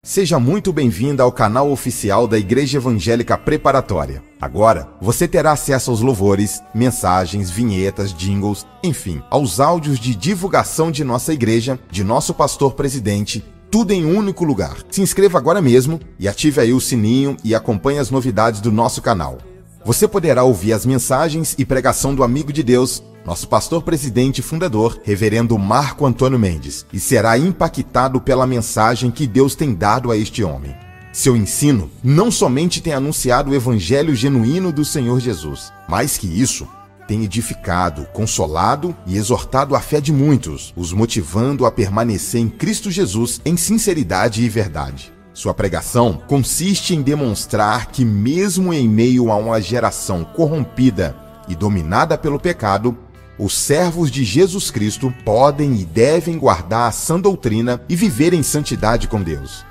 Seja muito bem-vinda ao canal oficial da Igreja Evangélica Preparatória. Agora, você terá acesso aos louvores, mensagens, vinhetas, jingles, enfim, aos áudios de divulgação de nossa igreja, de nosso pastor presidente, tudo em um único lugar. Se inscreva agora mesmo e ative aí o sininho e acompanhe as novidades do nosso canal. Você poderá ouvir as mensagens e pregação do amigo de Deus, nosso pastor presidente e fundador, reverendo Marco Antônio Mendes, e será impactado pela mensagem que Deus tem dado a este homem. Seu ensino não somente tem anunciado o evangelho genuíno do Senhor Jesus, mais que isso, tem edificado, consolado e exortado a fé de muitos, os motivando a permanecer em Cristo Jesus em sinceridade e verdade. Sua pregação consiste em demonstrar que, mesmo em meio a uma geração corrompida e dominada pelo pecado, os servos de Jesus Cristo podem e devem guardar a sã doutrina e viver em santidade com Deus.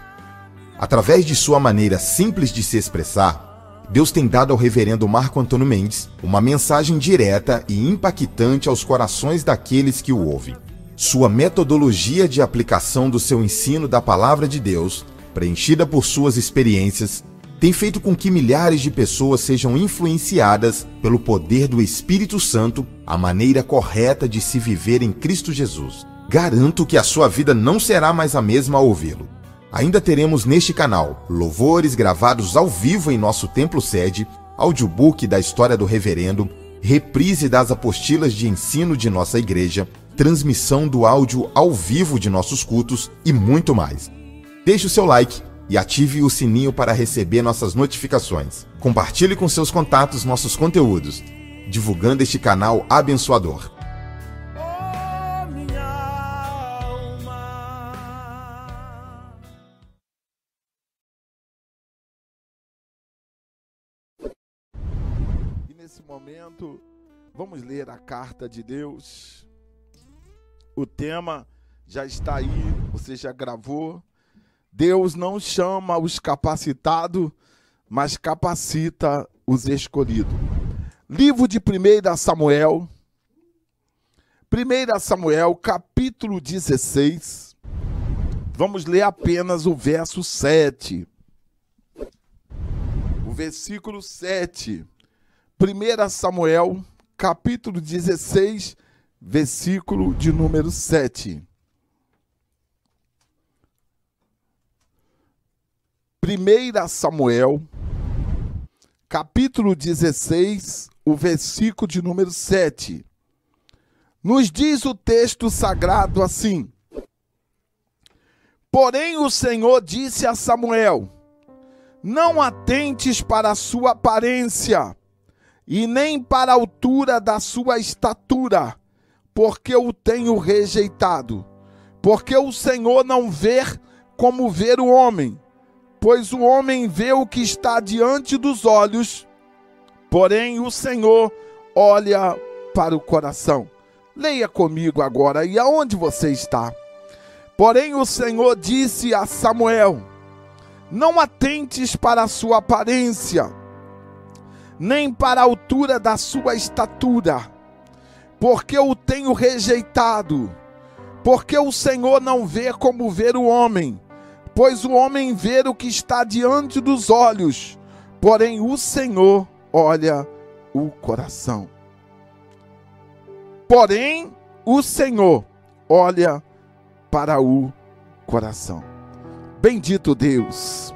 Através de sua maneira simples de se expressar, Deus tem dado ao reverendo Marco Antônio Mendes uma mensagem direta e impactante aos corações daqueles que o ouvem. Sua metodologia de aplicação do seu ensino da Palavra de Deus, preenchida por suas experiências, tem feito com que milhares de pessoas sejam influenciadas pelo poder do Espírito Santo a maneira correta de se viver em Cristo Jesus. Garanto que a sua vida não será mais a mesma ao ouvi-lo. Ainda teremos neste canal louvores gravados ao vivo em nosso templo sede, audiobook da história do reverendo, reprise das apostilas de ensino de nossa igreja, transmissão do áudio ao vivo de nossos cultos e muito mais. Deixe o seu like e ative o sininho para receber nossas notificações. Compartilhe com seus contatos nossos conteúdos, divulgando este canal abençoador. E nesse momento, vamos ler a carta de Deus. O tema já está aí, você já gravou. Deus não chama os capacitados, mas capacita os escolhidos. Livro de 1 Samuel, capítulo 16. Vamos ler apenas o verso 7. O versículo 7. 1 Samuel, capítulo 16, versículo de número 7. 1 Samuel, capítulo 16, o versículo de número 7. Nos diz o texto sagrado assim: Porém o Senhor disse a Samuel: Não atentes para a sua aparência, e nem para a altura da sua estatura, porque o tenho rejeitado. Porque o Senhor não vê como vê o homem, pois o homem vê o que está diante dos olhos, porém o Senhor olha para o coração. Leia comigo agora, e aonde você está? Porém o Senhor disse a Samuel: Não atentes para a sua aparência, nem para a altura da sua estatura, porque o tenho rejeitado. Porque o Senhor não vê como vê o homem, pois o homem vê o que está diante dos olhos, porém o Senhor olha o coração. Porém o Senhor olha para o coração. Bendito Deus,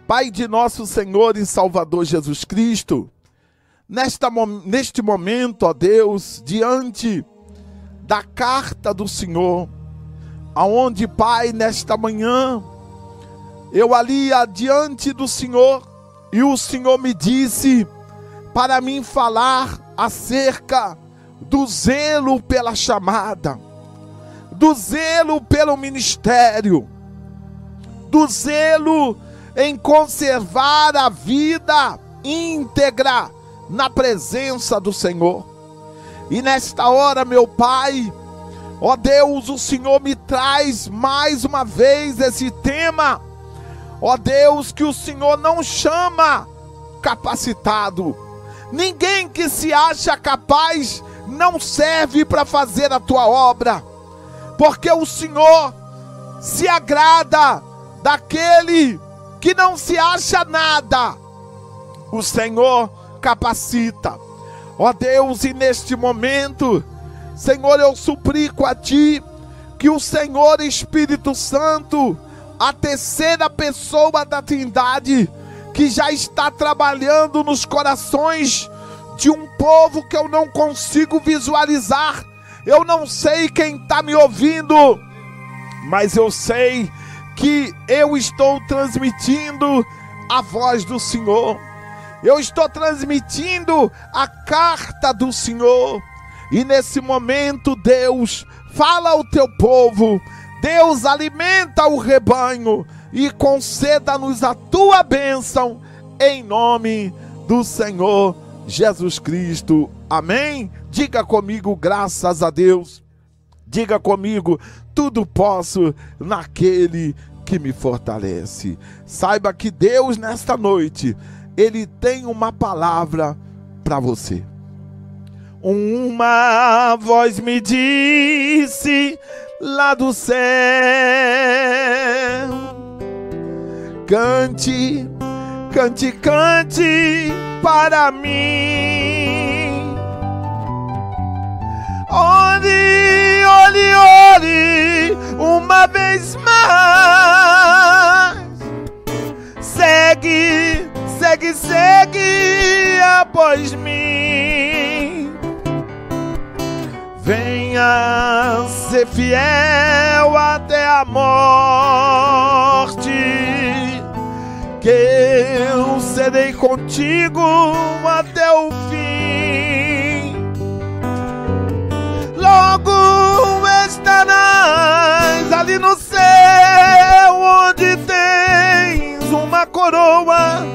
Pai de nosso Senhor e Salvador Jesus Cristo, neste momento, ó Deus, diante da carta do Senhor, aonde, Pai, nesta manhã, eu ali adiante do Senhor, e o Senhor me disse para mim falar acerca do zelo pela chamada, do zelo pelo ministério, do zelo em conservar a vida íntegra na presença do Senhor. E nesta hora, meu Pai, ó Deus, o Senhor me traz mais uma vez esse tema. Ó Deus, que o Senhor não chama capacitado. Ninguém que se acha capaz não serve para fazer a tua obra. Porque o Senhor se agrada daquele que não se acha nada, o Senhor capacita. Ó Deus, e neste momento, Senhor, eu suplico a Ti que o Senhor Espírito Santo, a terceira pessoa da Trindade, que já está trabalhando nos corações de um povo que eu não consigo visualizar. Eu não sei quem está me ouvindo, mas eu sei que eu estou transmitindo a voz do Senhor. Eu estou transmitindo a carta do Senhor. E nesse momento, Deus, fala ao teu povo. Deus, alimenta o rebanho e conceda-nos a tua bênção em nome do Senhor Jesus Cristo. Amém? Diga comigo, graças a Deus. Diga comigo, tudo posso naquele que me fortalece. Saiba que Deus, nesta noite, Ele tem uma palavra para você. Uma voz me disse lá do céu: cante, cante, cante para mim. Ore, ore, ore uma vez mais. Segue, segue, segue após mim. Venha ser fiel até a morte, que eu serei contigo até o fim. Logo estarás ali no céu, onde tens uma coroa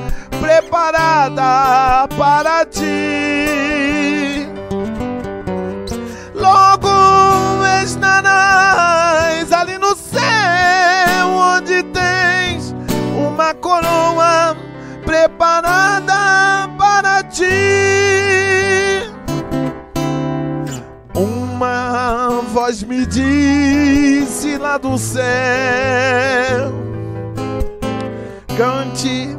preparada para ti. Logo estarás ali no céu, onde tens uma coroa preparada para ti. Uma voz me disse lá do céu: cante,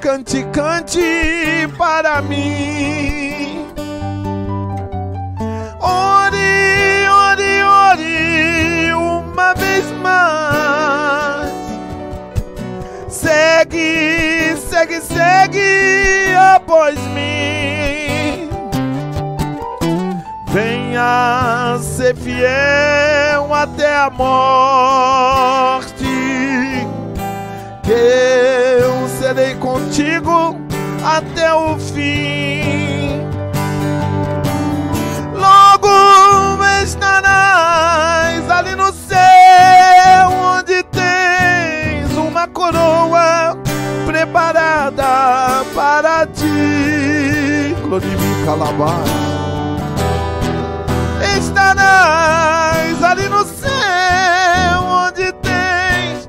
cante, cante para mim. Ore, ore, ore uma vez mais. Segue, segue, segue após mim. Venha ser fiel até a morte, que eu serei contigo até o fim. Logo estarás ali no céu, onde tens uma coroa preparada para ti. Glorifica alabar. Estarás ali no céu, onde tens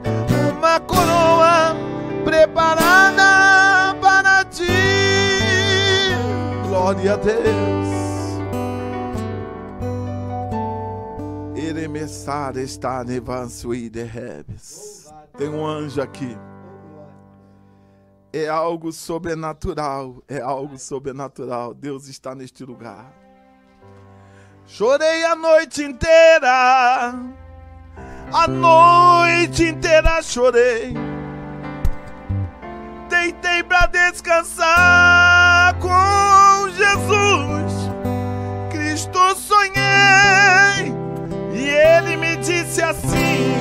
uma coroa preparada para ti. Glória a Deus. Eremessar está nevanço e derrebes. Tem um anjo aqui. É algo sobrenatural. É algo sobrenatural. Deus está neste lugar. Chorei a noite inteira. A noite inteira chorei. Deitei pra descansar com Jesus Cristo, sonhei. E Ele me disse assim: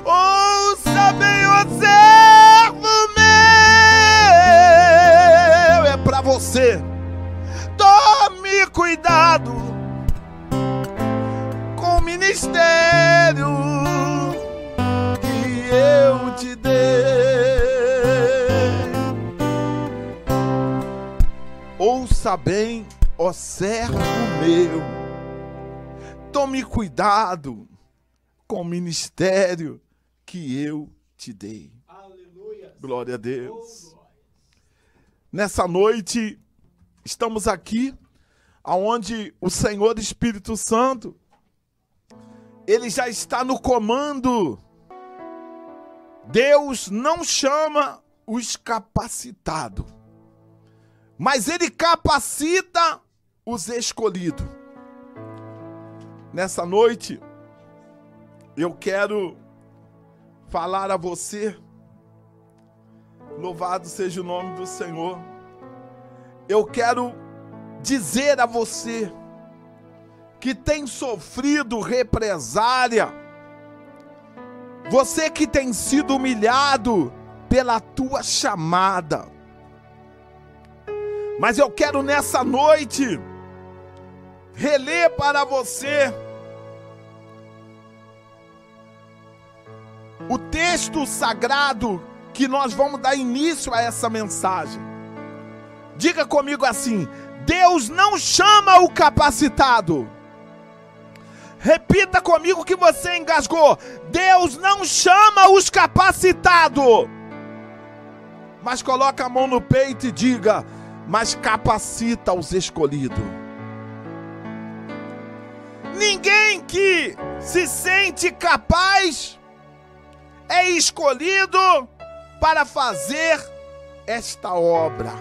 ouça bem, ó servo meu. É pra você. Tome cuidado com o ministério que eu te dei. Ouça bem, ó servo meu. Tome cuidado com o ministério que eu te dei. Aleluia. Glória a Deus. Nessa noite, estamos aqui, aonde o Senhor Espírito Santo, Ele já está no comando Deus não chama os capacitados, mas Ele capacita os escolhidos. Nessa noite, eu quero falar a você, louvado seja o nome do Senhor. Eu quero dizer a você que tem sofrido represália, você que tem sido humilhado pela tua chamada. Mas eu quero nessa noite reler para você o texto sagrado que nós vamos dar início a essa mensagem. Diga comigo assim: Deus não chama o capacitado. Repita comigo que você engasgou. Deus não chama os capacitados. Mas coloca a mão no peito e diga: mas capacita os escolhidos. Ninguém que se sente capaz é escolhido para fazer esta obra.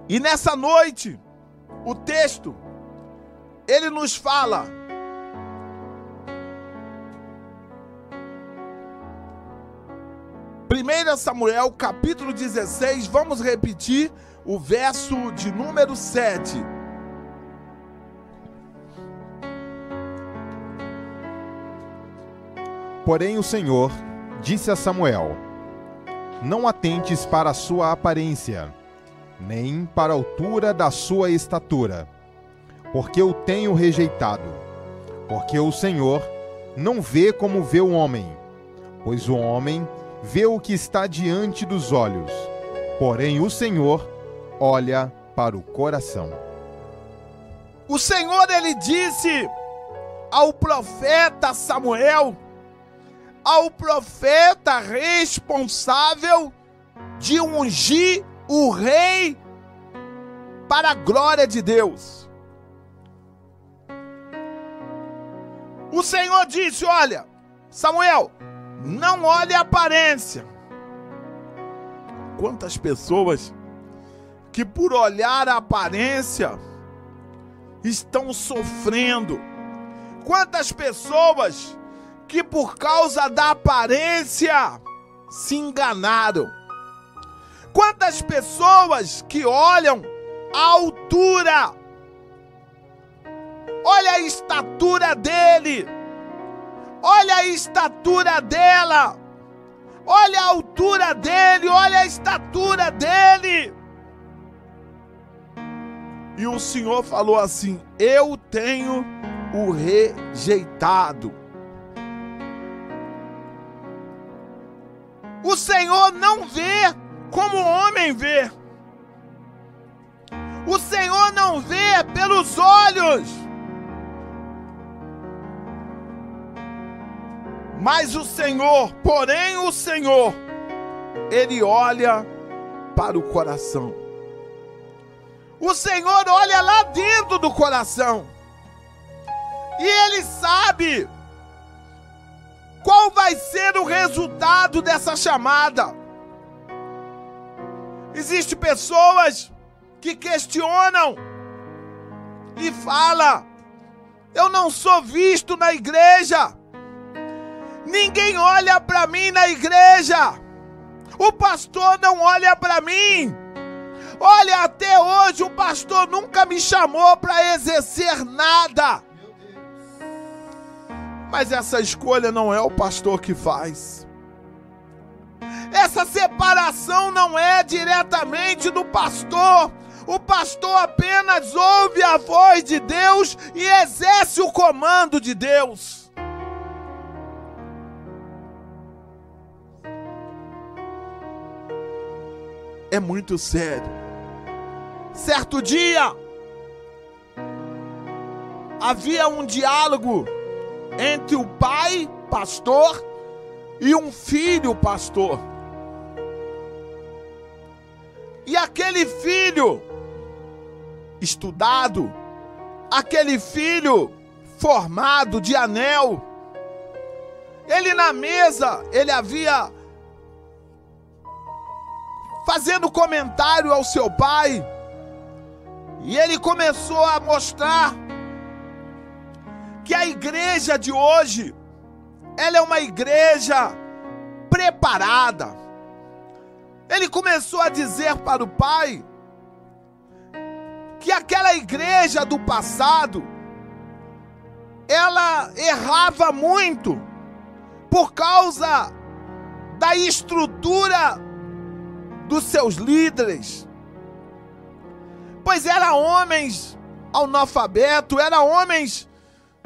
E nessa noite, o texto, ele nos fala Primeiro Samuel, capítulo 16, vamos repetir o verso de número 7. Porém o Senhor disse a Samuel: não atentes para a sua aparência, nem para a altura da sua estatura, porque o tenho rejeitado. Porque o Senhor não vê como vê o homem, pois o homem vê o que está diante dos olhos, porém o Senhor olha para o coração. O Senhor, ele disse ao profeta Samuel, ao profeta responsável de ungir o rei para a glória de Deus. O Senhor disse: olha, Samuel, não olhe a aparência. Quantas pessoas que por olhar a aparência estão sofrendo. Quantas pessoas que por causa da aparência se enganaram. Quantas pessoas que olham a altura, olha a estatura dele, olha a estatura dela, olha a altura dele, olha a estatura dele. E o Senhor falou assim: eu tenho o rejeitado. O Senhor não vê como o homem vê. O Senhor não vê pelos olhos. Mas o Senhor, porém o Senhor, Ele olha para o coração. O Senhor olha lá dentro do coração. E Ele sabe qual vai ser o resultado dessa chamada. Existem pessoas que questionam e falam: eu não sou visto na igreja. Ninguém olha para mim na igreja. O pastor não olha para mim. Olha, até hoje o pastor nunca me chamou para exercer nada. Mas essa escolha não é o pastor que faz. Essa separação não é diretamente do pastor. O pastor apenas ouve a voz de Deus e exerce o comando de Deus. É muito sério. Certo dia, havia um diálogo entre o pai, pastor, e um filho, pastor. E aquele filho estudado, aquele filho formado de anel. Ele na mesa, ele havia fazendo comentário ao seu pai, e ele começou a mostrar que a igreja de hoje, ela é uma igreja preparada. Ele começou a dizer para o pai que aquela igreja do passado, ela errava muito por causa da estrutura dos seus líderes, pois eram homens analfabetos, eram homens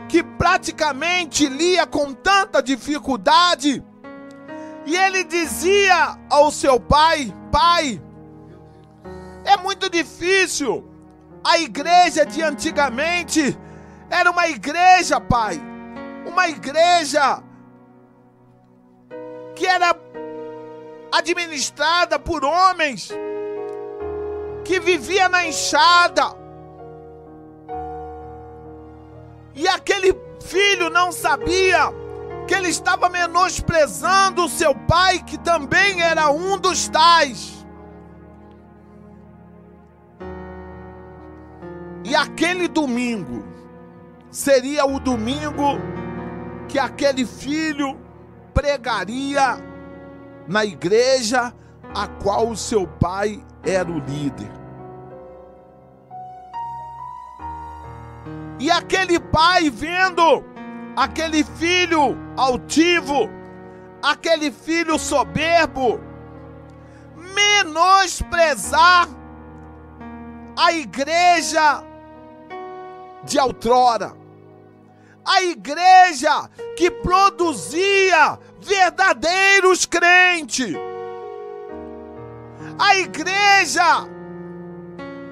que praticamente lia com tanta dificuldade. E ele dizia ao seu pai: pai, é muito difícil. A igreja de antigamente era uma igreja, pai, uma igreja que era administrada por homens que vivia na enxada. E aquele filho não sabia que ele estava menosprezando o seu pai, que também era um dos tais. E aquele domingo seria o domingo que aquele filho pregaria na igreja a qual o seu pai era o líder. E aquele pai, vendo aquele filho altivo, aquele filho soberbo, menosprezar a igreja de outrora, a igreja que produzia verdadeiros crentes, a igreja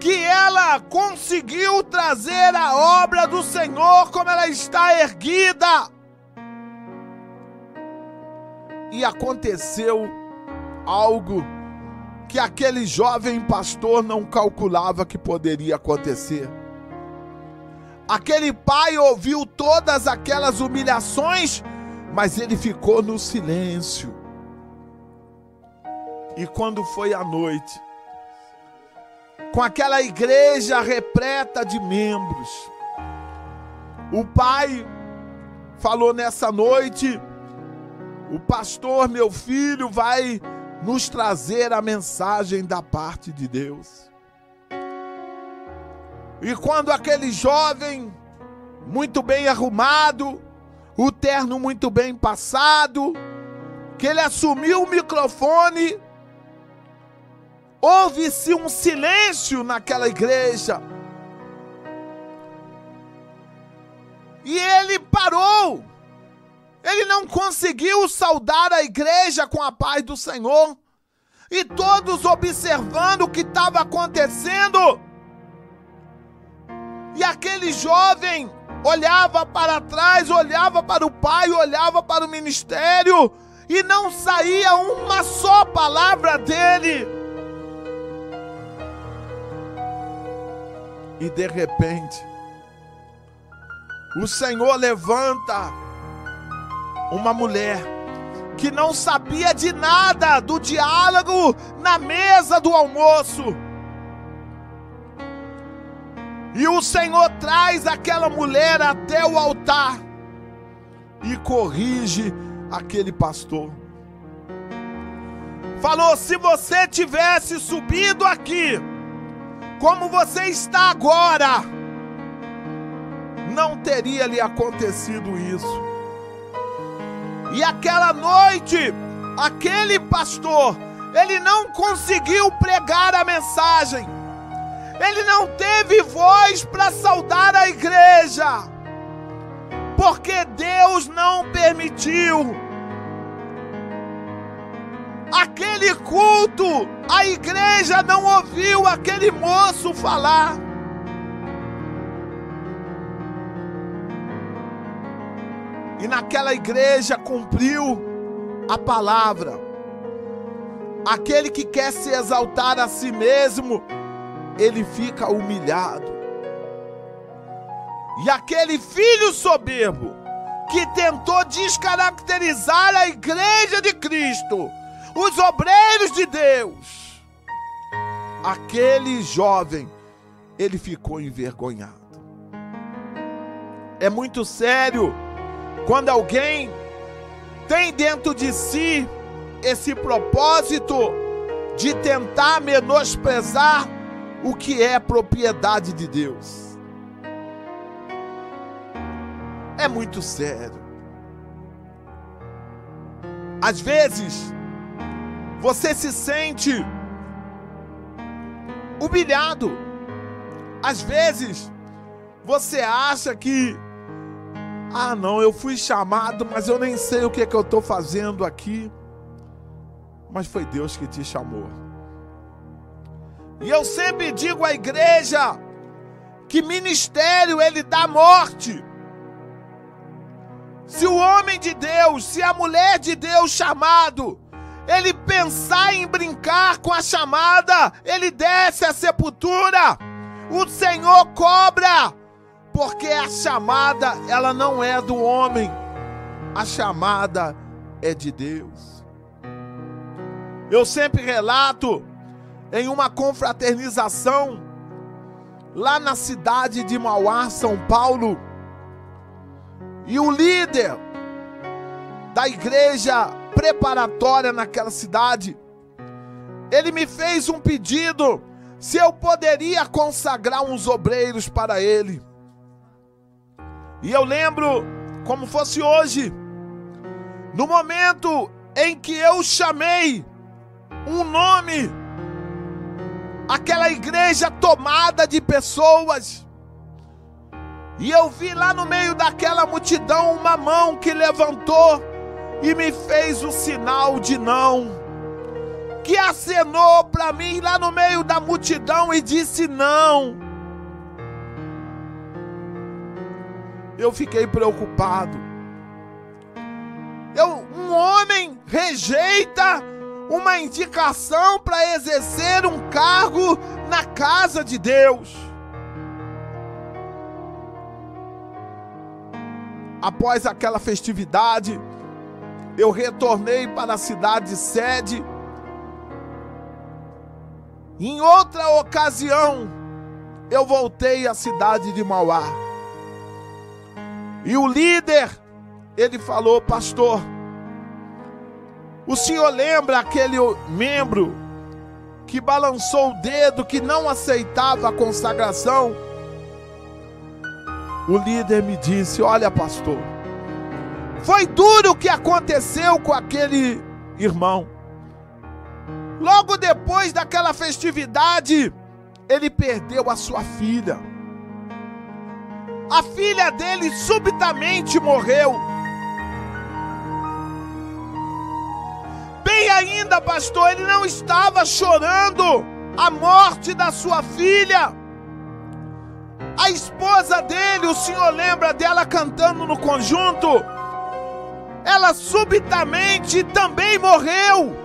que ela conseguiu trazer a obra do Senhor como ela está erguida. E aconteceu algo que aquele jovem pastor não calculava que poderia acontecer. Aquele pai ouviu todas aquelas humilhações, mas ele ficou no silêncio. E quando foi à noite, com aquela igreja repleta de membros, o pai falou: nessa noite, o pastor, meu filho, vai nos trazer a mensagem da parte de Deus. E quando aquele jovem, muito bem arrumado, o terno muito bem passado, que ele assumiu o microfone, houve-se um silêncio naquela igreja. E ele parou. Ele não conseguiu saudar a igreja com a paz do Senhor. E todos observando o que estava acontecendo. E aquele jovem olhava para trás, olhava para o pai, olhava para o ministério, e não saía uma só palavra dele. E de repente, o Senhor levanta uma mulher que não sabia de nada do diálogo na mesa do almoço. E o Senhor traz aquela mulher até o altar e corrige aquele pastor. Falou: se você tivesse subido aqui como você está agora, não teria lhe acontecido isso. E aquela noite, aquele pastor, ele não conseguiu pregar a mensagem. Ele não teve voz para saudar a igreja, porque Deus não permitiu. Aquele culto, a igreja não ouviu aquele moço falar. E naquela igreja cumpriu a palavra. Aquele que quer se exaltar a si mesmo ele fica humilhado. E aquele filho soberbo que tentou descaracterizar a igreja de Cristo, os obreiros de Deus, aquele jovem, ele ficou envergonhado. É muito sério quando alguém tem dentro de si esse propósito de tentar menosprezar o que é propriedade de Deus. É muito sério. Às vezes, você se sente humilhado. Às vezes, você acha que não, eu fui chamado, mas eu nem sei o que é que eu estou fazendo aqui. Mas foi Deus que te chamou. E eu sempre digo à igreja que ministério ele dá morte. Se o homem de Deus, se a mulher de Deus chamado, ele pensar em brincar com a chamada, ele desce à sepultura. O Senhor cobra, porque a chamada, ela não é do homem, a chamada é de Deus. Eu sempre relato em uma confraternização lá na cidade de Mauá, São Paulo, e o líder da igreja preparatória naquela cidade, ele me fez um pedido se eu poderia consagrar uns obreiros para ele. E eu lembro como fosse hoje, no momento em que eu chamei um nome, aquela igreja tomada de pessoas, e eu vi lá no meio daquela multidão uma mão que levantou e me fez o sinal de não, que acenou para mim lá no meio da multidão e disse não. Eu fiquei preocupado. Um homem rejeita uma indicação para exercer um cargo na casa de Deus. Após aquela festividade, eu retornei para a cidade sede. Em outra ocasião, eu voltei à cidade de Mauá. E o líder, ele falou: pastor, o senhor lembra aquele membro que balançou o dedo, que não aceitava a consagração? O líder me disse: olha, pastor, foi duro o que aconteceu com aquele irmão. Logo depois daquela festividade, ele perdeu a sua filha. A filha dele subitamente morreu. Bem ainda, pastor, ele não estava chorando a morte da sua filha. A esposa dele, o senhor lembra dela cantando no conjunto? Ela subitamente também morreu.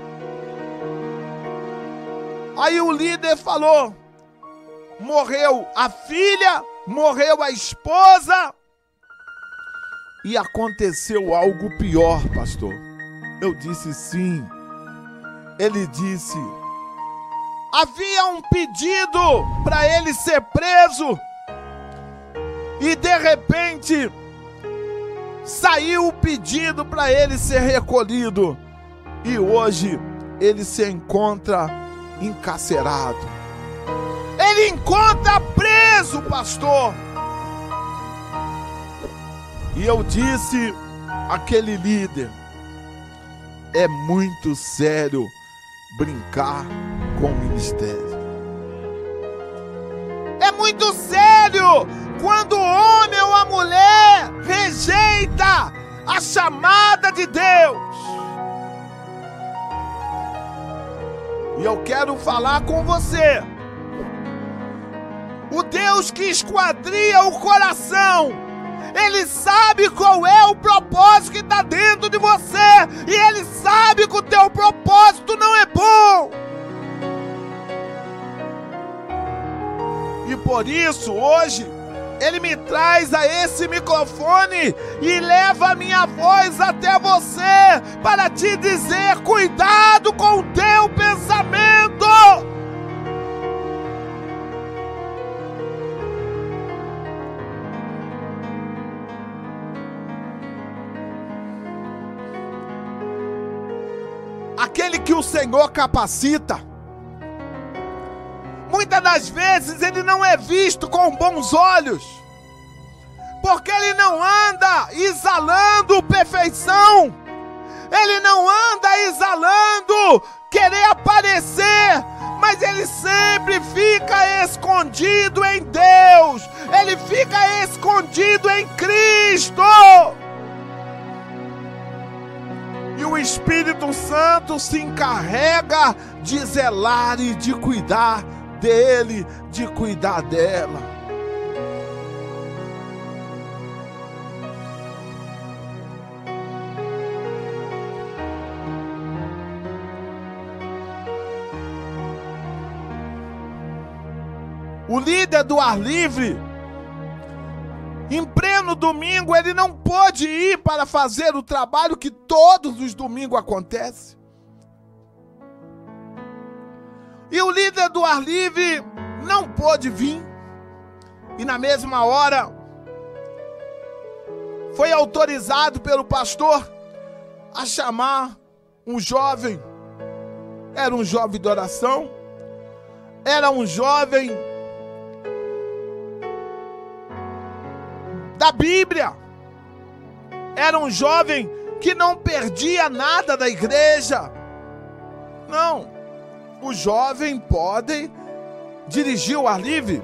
Aí o líder falou: morreu a filha, morreu a esposa, e aconteceu algo pior, pastor. Eu disse sim. Ele disse: havia um pedido para ele ser preso, e de repente saiu o pedido para ele ser recolhido, e hoje ele se encontra encarcerado. Ele encontra preso, pastor. E eu disse àquele líder: é muito sério brincar com o ministério. É muito sério quando o homem ou a mulher rejeita a chamada de Deus. E eu quero falar com você. O Deus que esquadria o coração, Ele sabe qual é o propósito que está dentro de você. E Ele sabe que o teu propósito não é bom. por isso, hoje, Ele me traz a esse microfone e leva a minha voz até você para te dizer: cuidado com o teu pensamento. Aquele que o Senhor capacita, muitas das vezes ele não é visto com bons olhos, porque ele não anda exalando perfeição, ele não anda exalando querer aparecer, mas ele sempre fica escondido em Deus, ele fica escondido em Cristo. E o Espírito Santo se encarrega de zelar e de cuidar dele, de cuidar dela. O líder do ar livre, em pleno domingo, ele não pôde ir para fazer o trabalho que todos os domingos acontece. E o líder do ar livre não pôde vir. E na mesma hora, foi autorizado pelo pastor a chamar um jovem. Era um jovem de oração. Era um jovem da Bíblia. Era um jovem que não perdia nada da igreja. Não. O jovem pode dirigir o ar livre.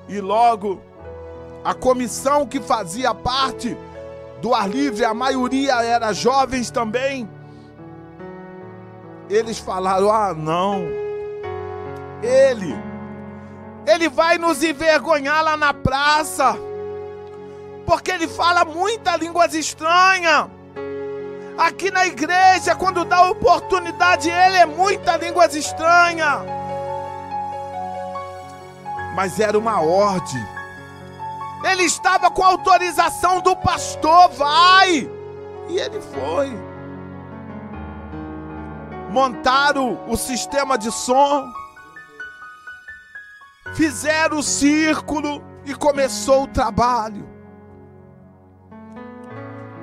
E logo, a comissão que fazia parte do ar livre, a maioria era jovens também. Eles falaram: ah, não. Ele vai nos envergonhar lá na praça, porque ele fala muitas línguas estranhas. Aqui na igreja, quando dá oportunidade, ele é muitas línguas estranhas. Mas era uma ordem. Ele estava com a autorização do pastor, vai! E ele foi. Montaram o sistema de som, fizeram o círculo e começou o trabalho.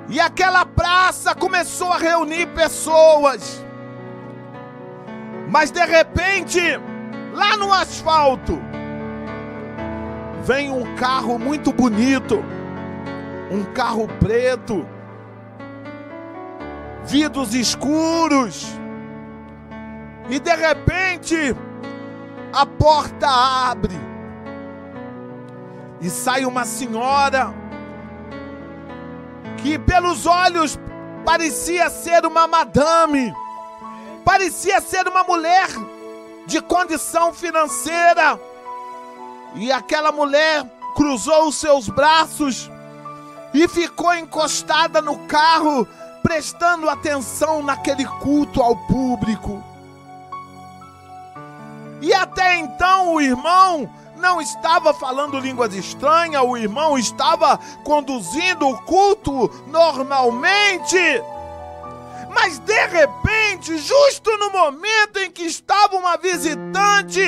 E aquela praça começou a reunir pessoas. Mas de repente, lá no asfalto, vem um carro muito bonito, um carro preto, vidros escuros. E de repente, a porta abre e sai uma senhora que pelos olhos parecia ser uma madame, parecia ser uma mulher de condição financeira. E aquela mulher cruzou os seus braços e ficou encostada no carro, prestando atenção naquele culto ao público. E até então o irmão não estava falando línguas estranhas, o irmão estava conduzindo o culto normalmente. Mas de repente, justo no momento em que estava uma visitante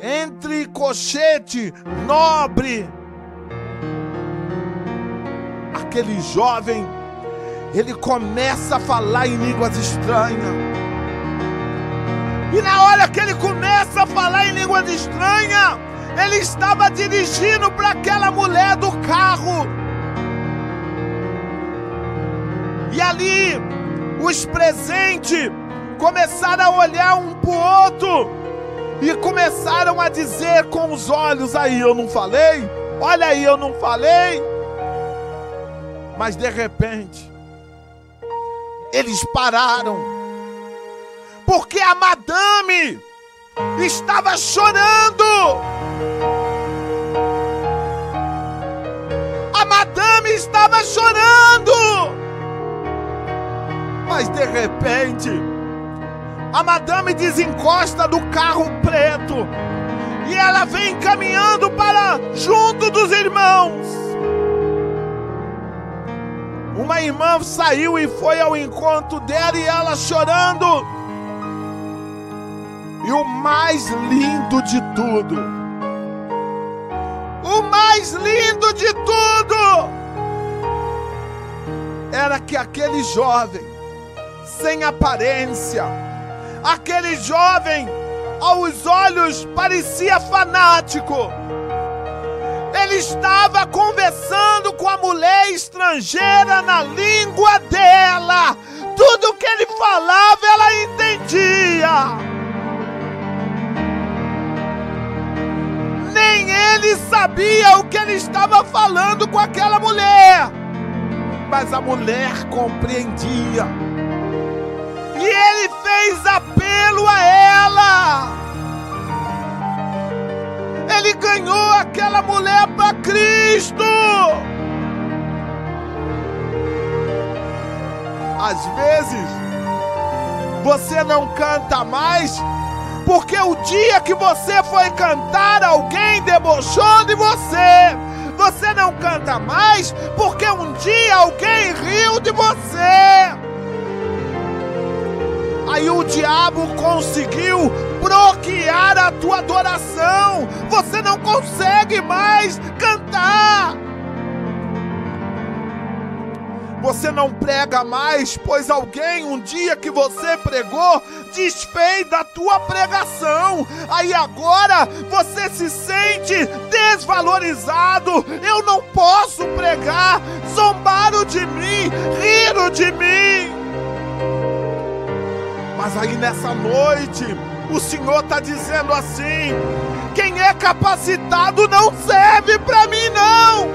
entre cochete nobre, aquele jovem, ele começa a falar em línguas estranhas. E na hora que ele começa a falar em línguas estranhas, ele estava dirigindo para aquela mulher do carro. E ali, os presentes começaram a olhar um para o outro e começaram a dizer com os olhos: aí eu não falei? Olha aí, eu não falei? Mas de repente, eles pararam, porque a madame estava chorando. A madame estava chorando. Mas de repente, a madame desencosta do carro preto e ela vem caminhando para junto dos irmãos. Uma irmã saiu e foi ao encontro dela, e ela chorando. E o mais lindo de tudo, o mais lindo de tudo, era que aquele jovem, sem aparência, aquele jovem, aos olhos, parecia fanático. Ele estava conversando com a mulher estrangeira na língua dela. Tudo que ele falava, ela entendia. Nem ele sabia o que ele estava falando com aquela mulher, mas a mulher compreendia. E ele fez apelo a ela. Ele ganhou aquela mulher para Cristo. Às vezes, você não canta mais, porque o dia que você foi cantar, alguém debochou de você. Você não canta mais, porque um dia alguém riu de você. Aí o diabo conseguiu bloquear a tua adoração. Você não consegue mais cantar. Você não prega mais, pois alguém, um dia que você pregou, desfez da tua pregação. Aí agora você se sente desvalorizado. Eu não posso pregar. Zombaram de mim, riram de mim. Mas aí nessa noite, o Senhor está dizendo assim: quem é capacitado não serve para mim, não.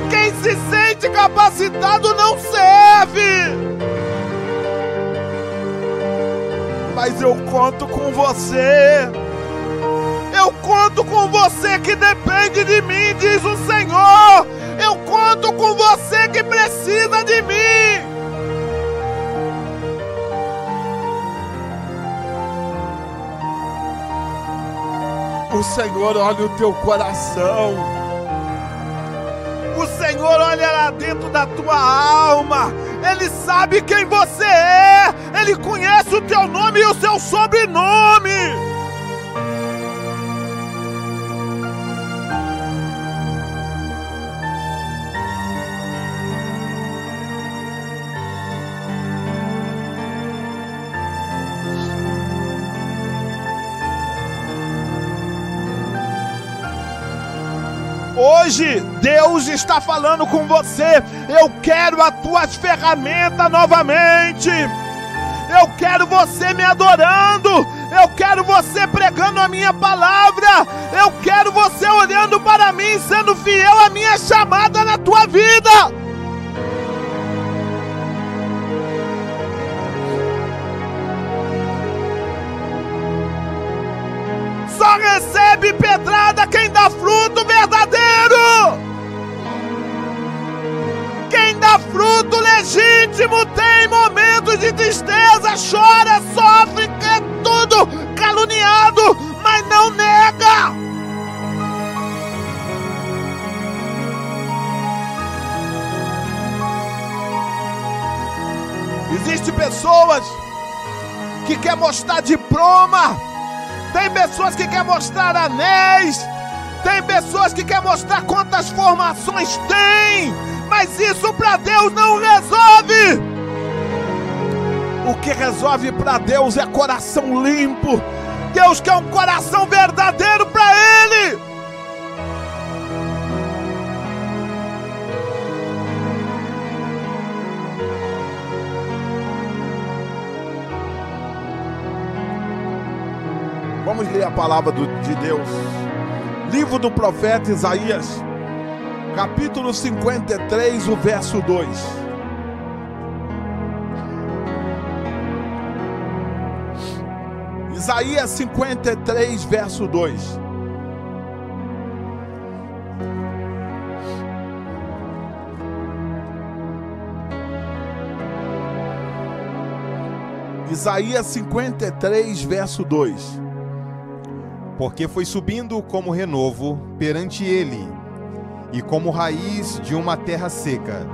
Quem se sente capacitado não serve. Mas eu conto com você. Eu conto com você que depende de mim, diz o Senhor. Eu conto com você que precisa de mim. O Senhor olha o teu coração. O Senhor olha lá dentro da tua alma. Ele sabe quem você é. Ele conhece o teu nome e o seu sobrenome. Hoje Deus está falando com você. Eu quero as tuas ferramentas novamente. Eu quero você me adorando. Eu quero você pregando a minha palavra. Eu quero você olhando para mim, sendo fiel à minha chamada na tua vida. Só recebe pedrada quem dá fruto verdadeiro. Quem dá fruto legítimo tem momentos de tristeza, chora, sofre, é tudo caluniado, mas não nega. Existem pessoas que querem mostrar diploma. Tem pessoas que querem mostrar anéis. Tem pessoas que querem mostrar quantas formações tem. Mas isso para Deus não resolve. O que resolve para Deus é coração limpo. Deus quer um coração verdadeiro para Ele. Vamos ler a palavra de Deus. Livro do profeta Isaías, capítulo 53, o verso 2. Isaías 53, verso 2. Isaías 53, verso 2. porque foi subindo como renovo perante ele, e como raiz de uma terra seca.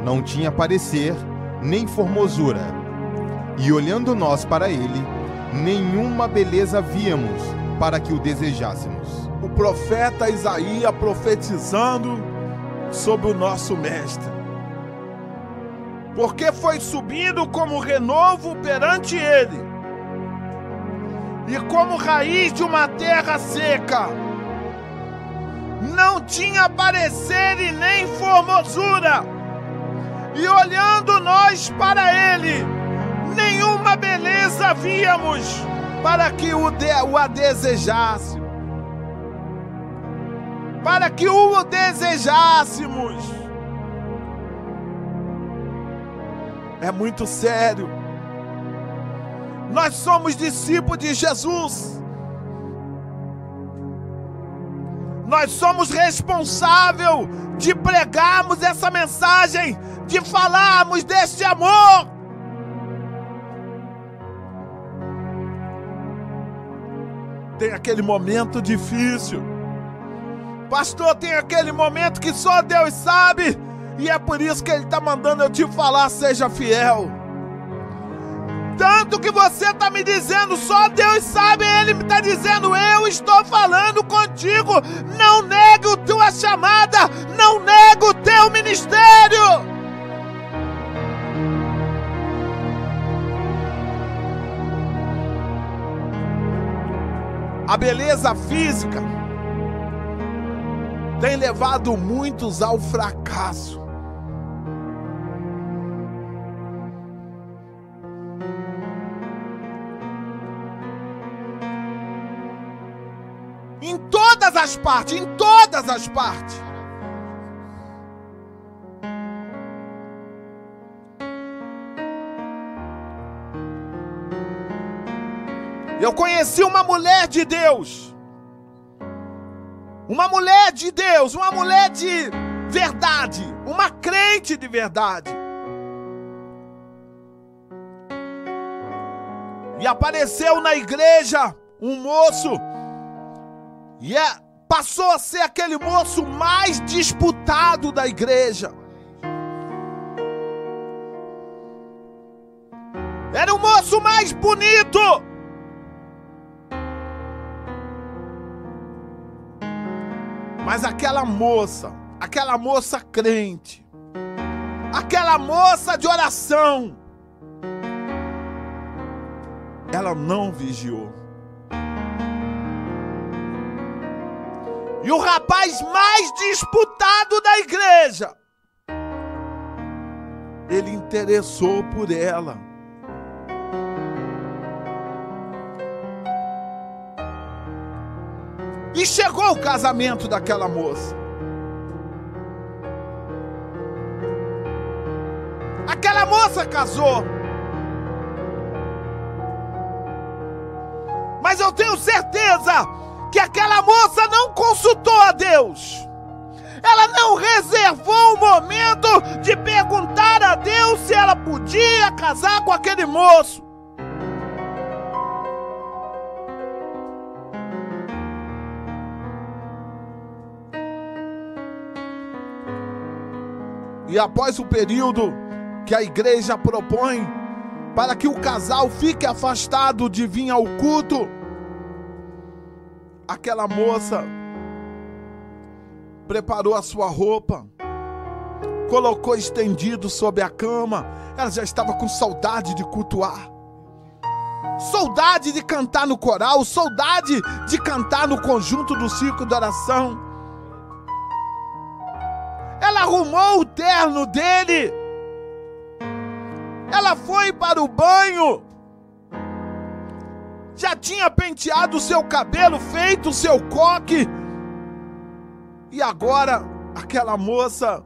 Não tinha parecer, nem formosura. E olhando nós para ele, nenhuma beleza víamos para que o desejássemos. O profeta Isaías profetizando sobre o nosso mestre. Porque foi subindo como renovo perante ele, e como raiz de uma terra seca. Não tinha parecer e nem formosura. E olhando nós para ele, nenhuma beleza víamos para que o desejasse. Para que o desejássemos. É muito sério. Nós somos discípulos de Jesus. Nós somos responsáveis de pregarmos essa mensagem, de falarmos deste amor. Tem aquele momento difícil. Pastor, tem aquele momento que só Deus sabe. E é por isso que Ele está mandando eu te falar, seja fiel. Tanto que você está me dizendo, só Deus sabe, Ele me está dizendo, eu estou falando contigo. Não negue a tua chamada, não negue o teu ministério. A beleza física tem levado muitos ao fracasso. Em todas as partes, em todas as partes. Eu conheci uma mulher de Deus. Uma mulher de Deus, uma mulher de verdade, uma crente de verdade. E apareceu na igreja um moço, e passou a ser aquele moço mais disputado da igreja. Era o moço mais bonito. Mas aquela moça crente, aquela moça de oração, ela não vigiou. E o rapaz mais disputado da igreja, ele interessou por ela. E chegou o casamento daquela moça. Aquela moça casou. Mas eu tenho certeza que aquela moça não consultou a Deus. Ela não reservou o momento de perguntar a Deus se ela podia casar com aquele moço. E após o período que a igreja propõe para que o casal fique afastado de vir ao culto, aquela moça preparou a sua roupa, colocou estendido sobre a cama. Ela já estava com saudade de cultuar, saudade de cantar no coral, saudade de cantar no conjunto do círculo de oração. Ela arrumou o terno dele. Ela foi para o banho. Já tinha penteado o seu cabelo, feito o seu coque. E agora, aquela moça,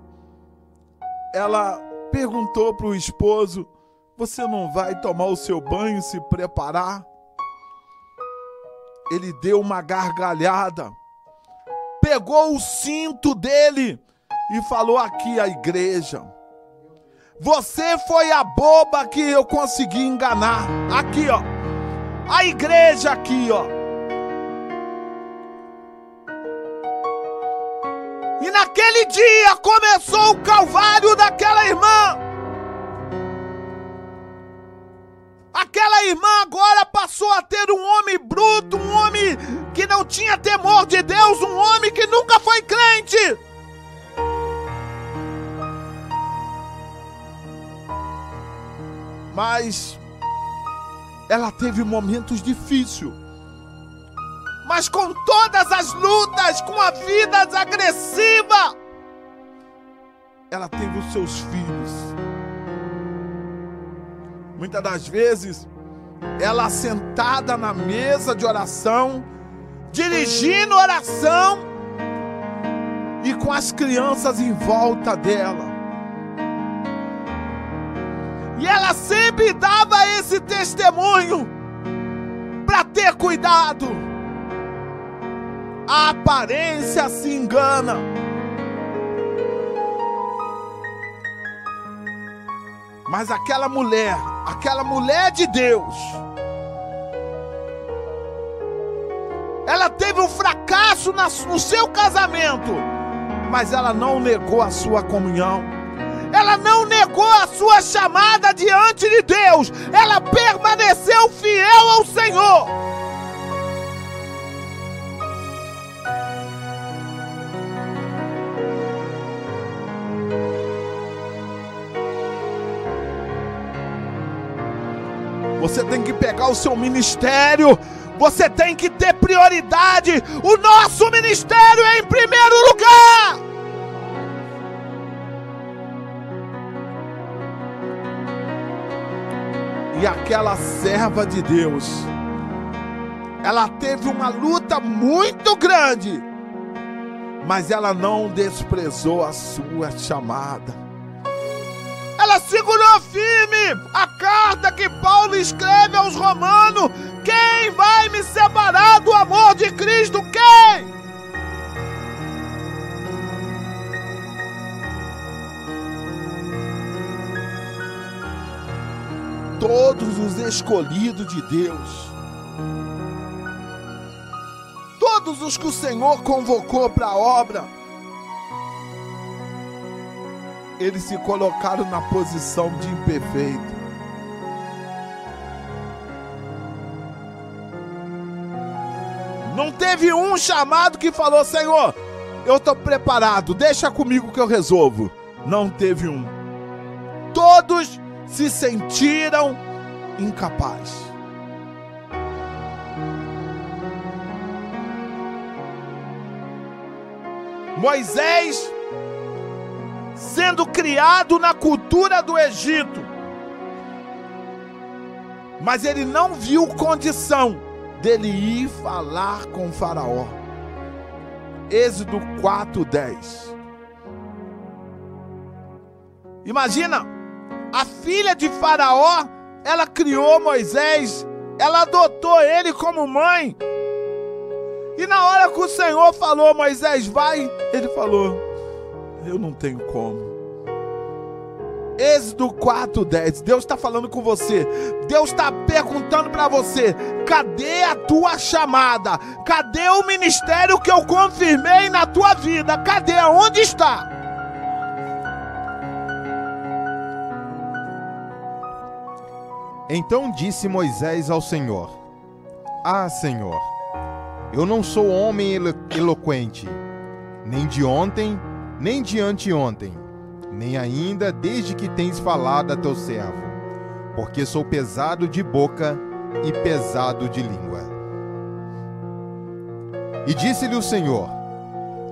ela perguntou para o esposo: você não vai tomar o seu banho e se preparar? Ele deu uma gargalhada, pegou o cinto dele e falou aqui à igreja: você foi a boba que eu consegui enganar. Aqui, ó. A igreja aqui, ó. Naquele dia começou o calvário daquela irmã. Aquela irmã agora passou a ter um homem bruto, um homem que não tinha temor de Deus, um homem que nunca foi crente. Mas ela teve momentos difíceis. Mas com todas as lutas, com a vida agressiva, ela teve os seus filhos. Muitas das vezes, ela sentada na mesa de oração, dirigindo oração, e com as crianças em volta dela. E ela sempre dava esse testemunho para ter cuidado. A aparência se engana. Mas aquela mulher de Deus, ela teve um fracasso no seu casamento, mas ela não negou a sua comunhão. Ela não negou a sua chamada diante de Deus. Ela permaneceu fiel ao Senhor. Você tem que pegar o seu ministério. Você tem que ter prioridade. O nosso ministério é em primeiro lugar. E aquela serva de Deus, ela teve uma luta muito grande, mas ela não desprezou a sua chamada. Ela segurou firme a carta que Paulo escreve aos Romanos: quem vai me separar do amor de Cristo? Quem? Todos os escolhidos de Deus, todos os que o Senhor convocou para a obra, eles se colocaram na posição de imperfeito. Não teve um chamado que falou: Senhor, eu estou preparado, deixa comigo que eu resolvo. Não teve um. Todos se sentiram incapazes. Moisés, sendo criado na cultura do Egito, mas ele não viu condição dele ir falar com o Faraó. Êxodo 4:10. Imagina, a filha de Faraó, ela criou Moisés, ela adotou ele como mãe. E na hora que o Senhor falou: Moisés, vai, ele falou: eu não tenho como. Êxodo 4:10. Deus está falando com você. Deus está perguntando para você: cadê a tua chamada? Cadê o ministério que eu confirmei na tua vida? Cadê? Onde está? Então disse Moisés ao Senhor: Ah, Senhor, eu não sou homem eloquente, nem de ontem, nem de anteontem, nem ainda desde que tens falado a teu servo, porque sou pesado de boca e pesado de língua. E disse-lhe o Senhor: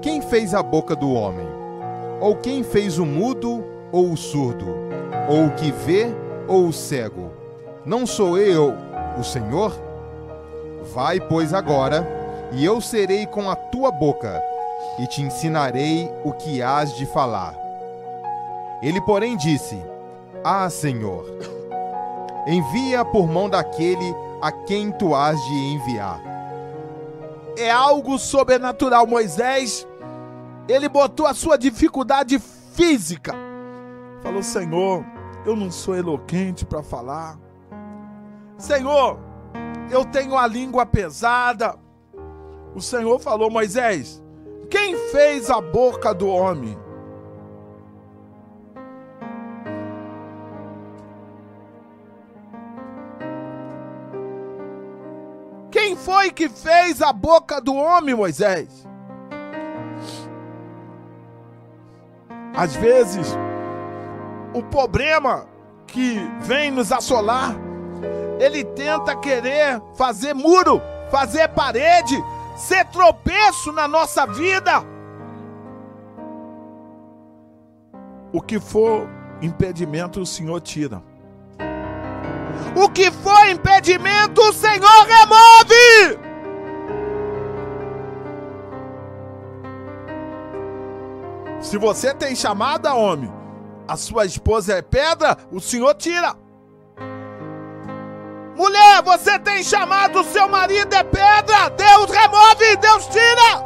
Quem fez a boca do homem? Ou quem fez o mudo ou o surdo? Ou o que vê ou o cego? Não sou eu, o Senhor? Vai, pois, agora, e eu serei com a tua boca, e te ensinarei o que hás de falar. Ele, porém, disse: Ah, Senhor, envia por mão daquele a quem tu hás de enviar. É algo sobrenatural. Moisés, ele botou a sua dificuldade física. Falou: Senhor, eu não sou eloquente para falar. Senhor, eu tenho a língua pesada. O Senhor falou: Moisés, Quem fez a boca do homem? Quem foi que fez a boca do homem, Moisés? Às vezes, o problema que vem nos assolar, ele tenta querer fazer muro, fazer parede, ser tropeço na nossa vida. O que for impedimento, o Senhor tira. O que for impedimento, o Senhor remove. Se você tem chamada, homem, a sua esposa é pedra, o Senhor tira. Mulher, você tem chamado, o seu marido é pedra, Deus remove, Deus tira.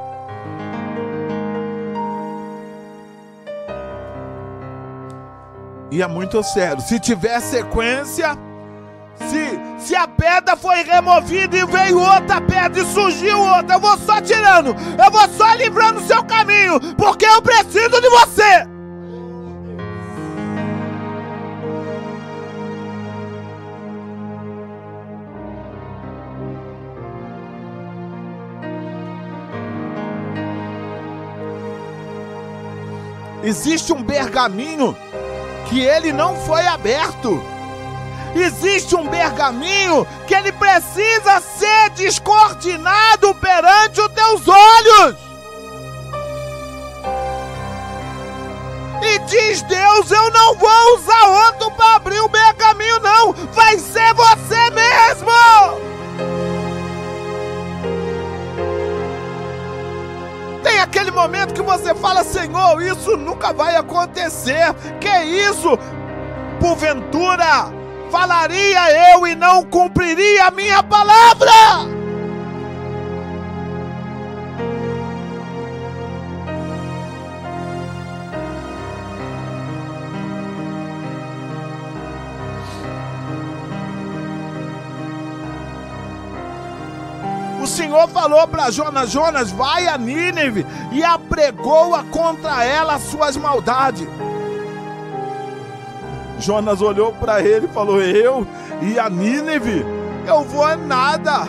E é muito sério, se tiver sequência, se a pedra foi removida e veio outra pedra e surgiu outra, eu vou só tirando, eu vou só livrando o seu caminho, porque eu preciso de você. Existe um pergaminho que ele não foi aberto. Existe um pergaminho que ele precisa ser descortinado perante os teus olhos. E diz Deus, eu não vou usar outro para abrir o pergaminho não, vai ser você mesmo. Tem aquele momento que você fala, Senhor, isso nunca vai acontecer. Que isso? Porventura, falaria eu e não cumpriria a minha palavra? O Senhor falou para Jonas, Jonas, vai a Nínive e apregou-a contra ela as suas maldades. Jonas olhou para ele e falou, eu e a Nínive, eu vou a nada.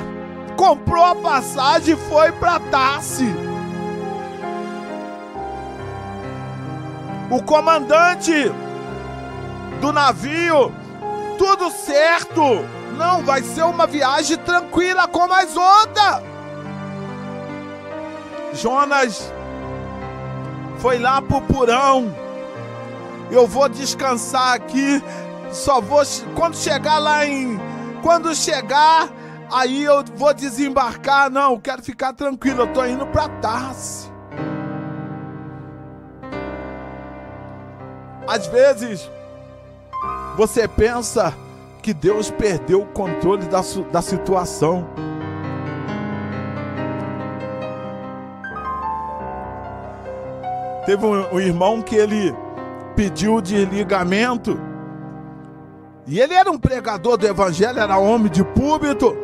Comprou a passagem e foi para Tarse. O comandante do navio, tudo certo. Não, vai ser uma viagem tranquila como as outras. Jonas foi lá pro porão. Eu vou descansar aqui. Só vou quando chegar aí eu vou desembarcar. Não, eu quero ficar tranquilo. Eu tô indo para Tarse. Às vezes você pensa que Deus perdeu o controle da situação. Teve um irmão que ele pediu desligamento, e ele era um pregador do evangelho, era homem de púlpito,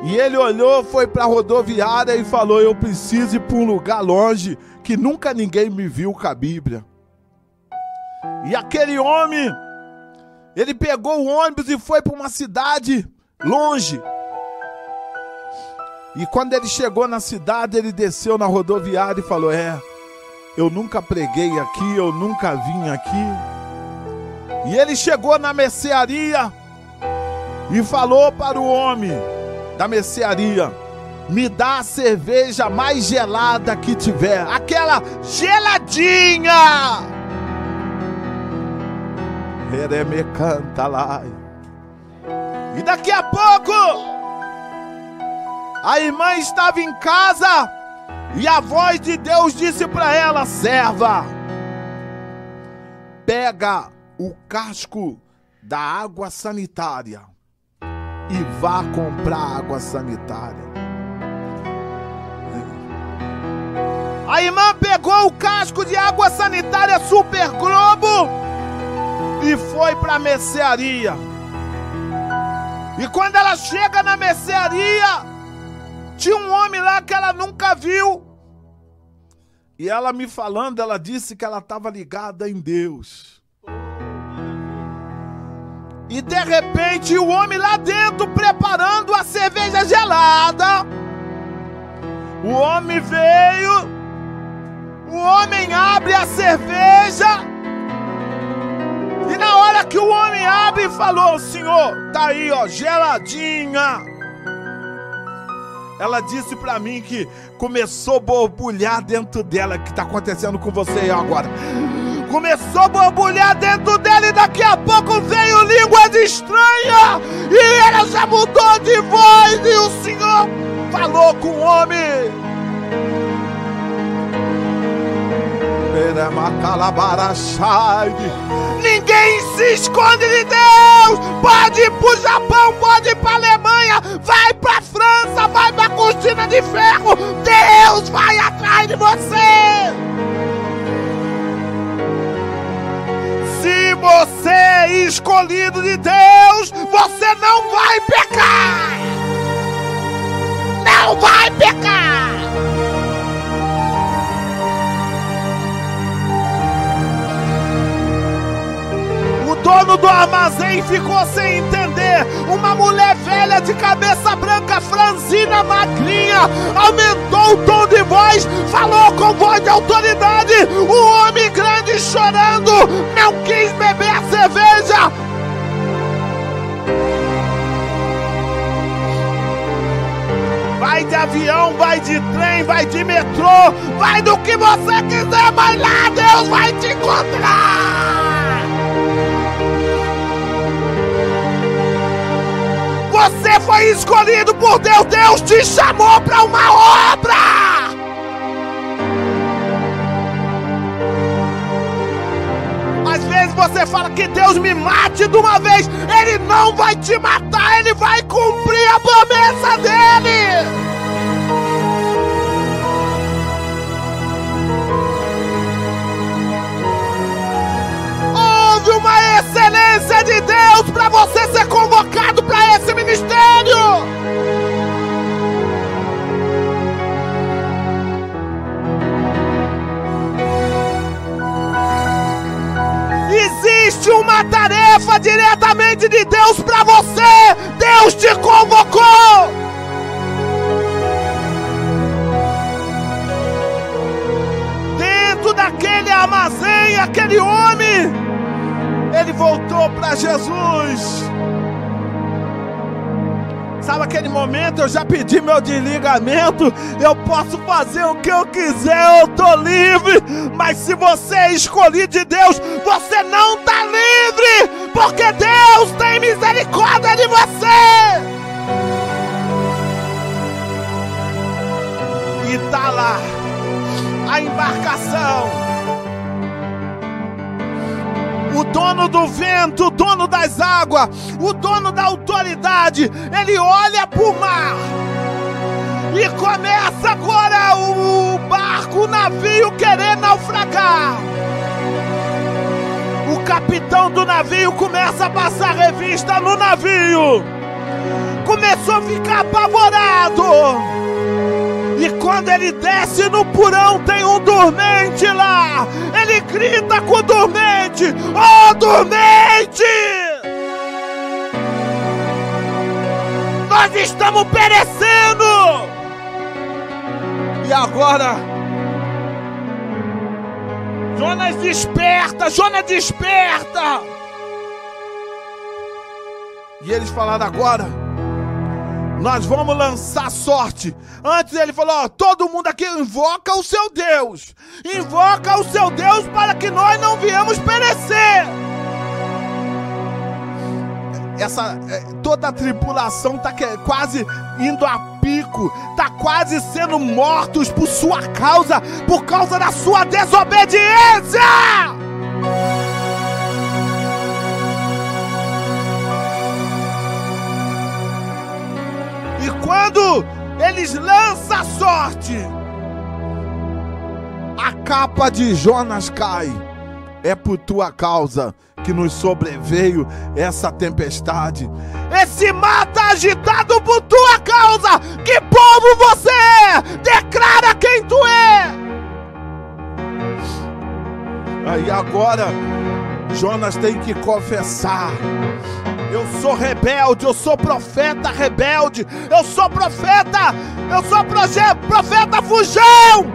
e ele olhou, foi para a rodoviária e falou, eu preciso ir para um lugar longe, que nunca ninguém me viu com a Bíblia. E aquele homem, ele pegou o ônibus e foi para uma cidade longe. E quando ele chegou na cidade, ele desceu na rodoviária e falou, eu nunca preguei aqui, eu nunca vim aqui. E ele chegou na mercearia e falou para o homem da mercearia, me dá a cerveja mais gelada que tiver, aquela geladinha. Ereme canta lá. E daqui a pouco a irmã estava em casa e a voz de Deus disse para ela, serva, pega o casco da água sanitária e vá comprar água sanitária. A irmã pegou o casco de água sanitária Super Globo e foi para a mercearia. E quando ela chega na mercearia, tinha um homem lá que ela nunca viu. E ela me falando, ela disse que ela estava ligada em Deus. E de repente o homem lá dentro preparando a cerveja gelada. O homem veio, o homem abre a cerveja. E na hora que o homem abre, falou: Senhor, tá aí, ó, geladinha. Ela disse pra mim que começou a borbulhar dentro dela. O que tá acontecendo com você aí agora? Começou a borbulhar dentro dela e daqui a pouco veio línguas estranhas. E ela já mudou de voz e o Senhor falou com o homem. Ninguém se esconde de Deus. Pode ir pro Japão, pode ir pra Alemanha, vai pra França, vai pra cortina de ferro. Deus vai atrás de você. Se você é escolhido de Deus, você não vai pecar. Não vai pecar. O dono do armazém ficou sem entender. Uma mulher velha de cabeça branca, franzina, magrinha, aumentou o tom de voz, falou com voz de autoridade. O homem grande chorando não quis beber a cerveja. Vai de avião, vai de trem, vai de metrô, vai do que você quiser, mas lá Deus vai te encontrar. Você foi escolhido por Deus. Deus te chamou para uma obra. Às vezes você fala que Deus me mate de uma vez. Ele não vai te matar. Ele vai cumprir a promessa dele. Houve uma excelência de Deus para você ser convocado para esse ministério. Existe uma tarefa diretamente de Deus para você. Deus te convocou. Dentro daquele armazém, aquele homem, ele voltou para Jesus. Sabe aquele momento, eu já pedi meu desligamento, eu posso fazer o que eu quiser, eu tô livre. Mas se você é escolhido de Deus, você não tá livre, porque Deus tem misericórdia de você. E tá lá a embarcação. O dono do vento, o dono das águas, o dono da autoridade, ele olha para o mar e começa agora o barco, o navio querer naufragar. O capitão do navio começa a passar revista no navio, começou a ficar apavorado. E quando ele desce no porão, tem um dormente lá. Ele grita com o dormente: "Ô dormente! Nós estamos perecendo!" E agora, Jonas desperta, Jonas desperta. E eles falaram: agora nós vamos lançar sorte. Antes ele falou: ó, todo mundo aqui invoca o seu Deus. Invoca o seu Deus para que nós não viemos perecer. Toda a tripulação está quase indo a pico. Está quase sendo mortos por sua causa. Por causa da sua desobediência. E quando eles lançam a sorte, a capa de Jonas cai. É por tua causa que nos sobreveio essa tempestade. Esse mar está agitado por tua causa. Que povo você é? Declara quem tu é. nós temos que confessar. Eu sou rebelde, eu sou profeta rebelde, eu sou profeta fujão.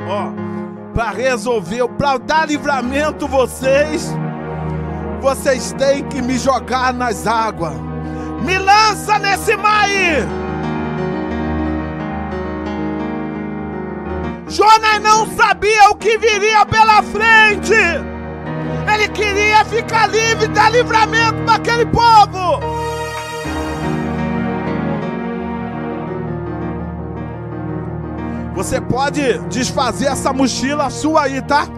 Ó, para resolver, para dar livramento vocês têm que me jogar nas águas. Me lança nesse mar aí. Jonas não sabia o que viria pela frente. Ele queria ficar livre e dar livramento para aquele povo. Você pode desfazer essa mochila sua aí, tá?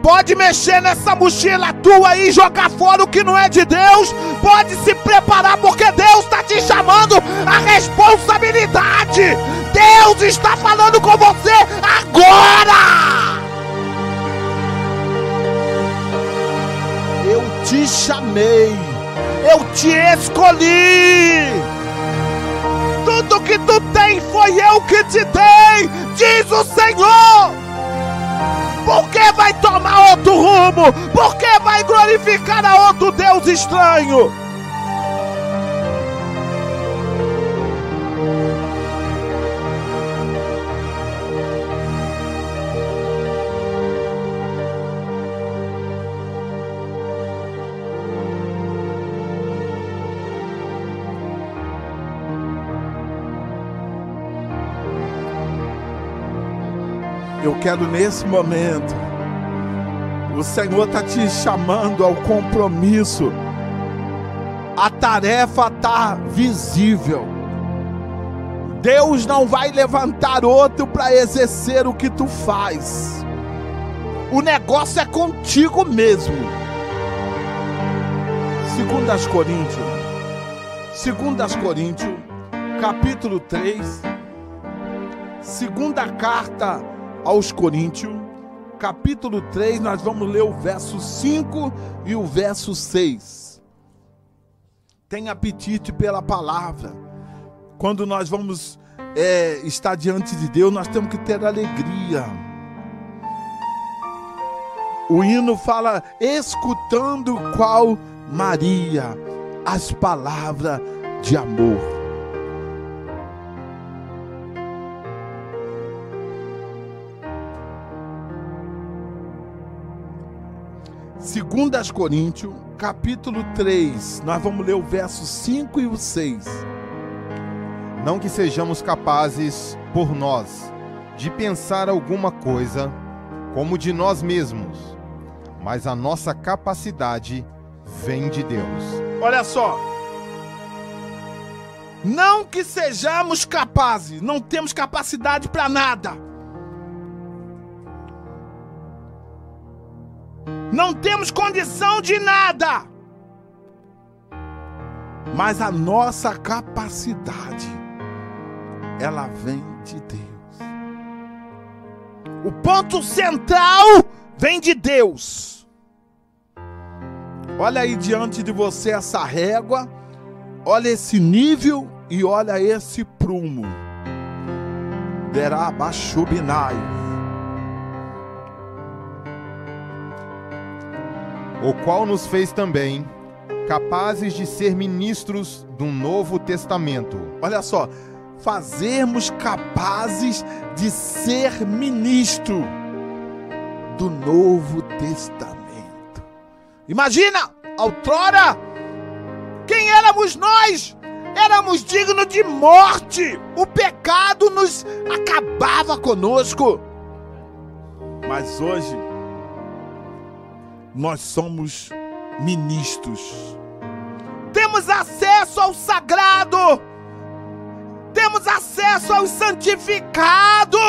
Pode mexer nessa mochila tua aí e jogar fora o que não é de Deus. Pode se preparar, porque Deus está te chamando à responsabilidade. Deus está falando com você agora. Eu te chamei, eu te escolhi. Tudo que tu tem foi eu que te dei, diz o Senhor. Por que vai tomar outro rumo? Por que vai glorificar a outro Deus estranho? Eu quero nesse momento, o Senhor está te chamando ao compromisso. A tarefa está visível. Deus não vai levantar outro para exercer o que tu faz. O negócio é contigo mesmo. 2 Coríntios, capítulo 3, segunda carta aos Coríntios, capítulo 3, nós vamos ler o verso 5 e o verso 6. Tenha apetite pela palavra. Quando nós vamos estar diante de Deus, nós temos que ter alegria. O hino fala, escutando qual Maria, as palavras de amor. 2 Coríntios, capítulo 3, nós vamos ler o verso 5 e o 6. Não que sejamos capazes, por nós, de pensar alguma coisa como de nós mesmos, mas a nossa capacidade vem de Deus. Olha só. Não que sejamos capazes, não temos capacidade para nada. Não temos condição de nada. Mas a nossa capacidade, ela vem de Deus. O ponto central vem de Deus. Olha aí diante de você essa régua. Olha esse nível e olha esse prumo. Derabachubinai. O qual nos fez também capazes de ser ministros do Novo Testamento. Olha só, fazermos capazes de ser ministro do Novo Testamento. Imagina, outrora, quem éramos nós? Éramos dignos de morte. O pecado nos acabava conosco. Mas hoje, nós somos ministros. Temos acesso ao sagrado. Temos acesso ao santificado.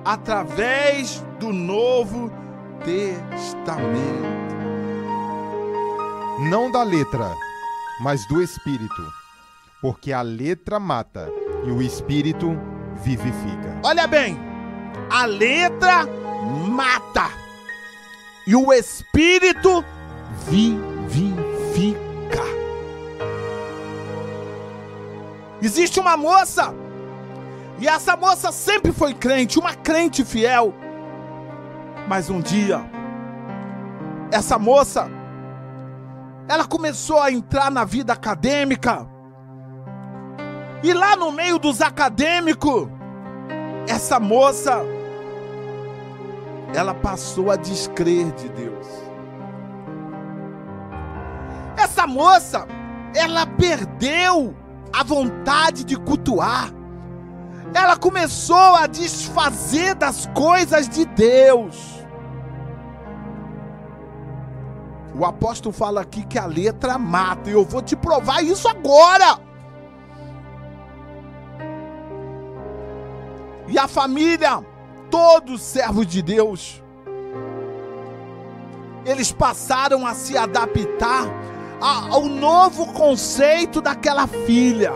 Através do Novo Testamento. Não da letra, mas do Espírito. Porque a letra mata e o Espírito vivifica. Olha bem, a letra mata e o Espírito vivifica. Existe uma moça E essa moça sempre foi crente, uma crente fiel. Mas um dia, essa moça, ela começou a entrar na vida acadêmica. E lá no meio dos acadêmicos, essa moça, ela passou a descrer de Deus. Essa moça, ela perdeu a vontade de cultuar. Ela começou a desfazer das coisas de Deus. O apóstolo fala aqui que a letra mata, e eu vou te provar isso agora. E a família, todos servos de Deus, eles passaram a se adaptar ao novo conceito daquela filha.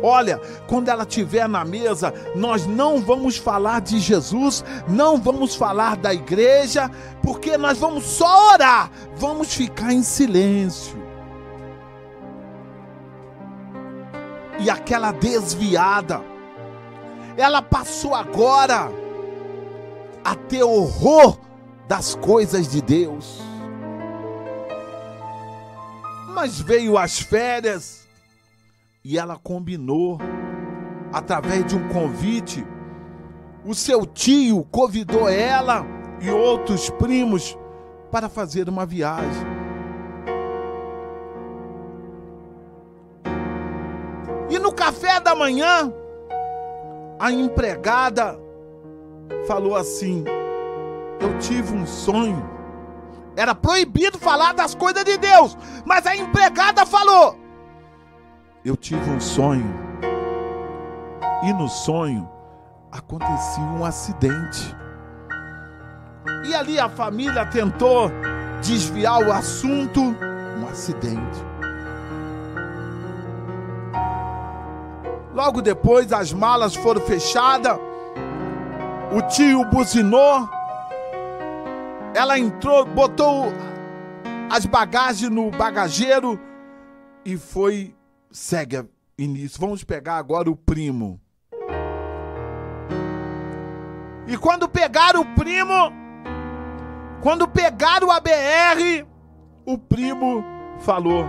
Olha, quando ela estiver na mesa, nós não vamos falar de Jesus, não vamos falar da igreja, porque nós vamos só orar, vamos ficar em silêncio. E aquela desviada, ela passou agora a ter horror das coisas de Deus. Mas veio as férias e ela combinou, através de um convite, o seu tio convidou ela e outros primos para fazer uma viagem. E no café da manhã, a empregada falou assim: eu tive um sonho. Era proibido falar das coisas de Deus, mas a empregada falou: eu tive um sonho. E no sonho acontecia um acidente. E ali a família tentou desviar o assunto, um acidente. Logo depois as malas foram fechadas, o tio buzinou, ela entrou, botou as bagagens no bagageiro e foi, segue início. Vamos pegar agora o primo. E quando pegaram o primo, quando pegaram a BR, o primo falou: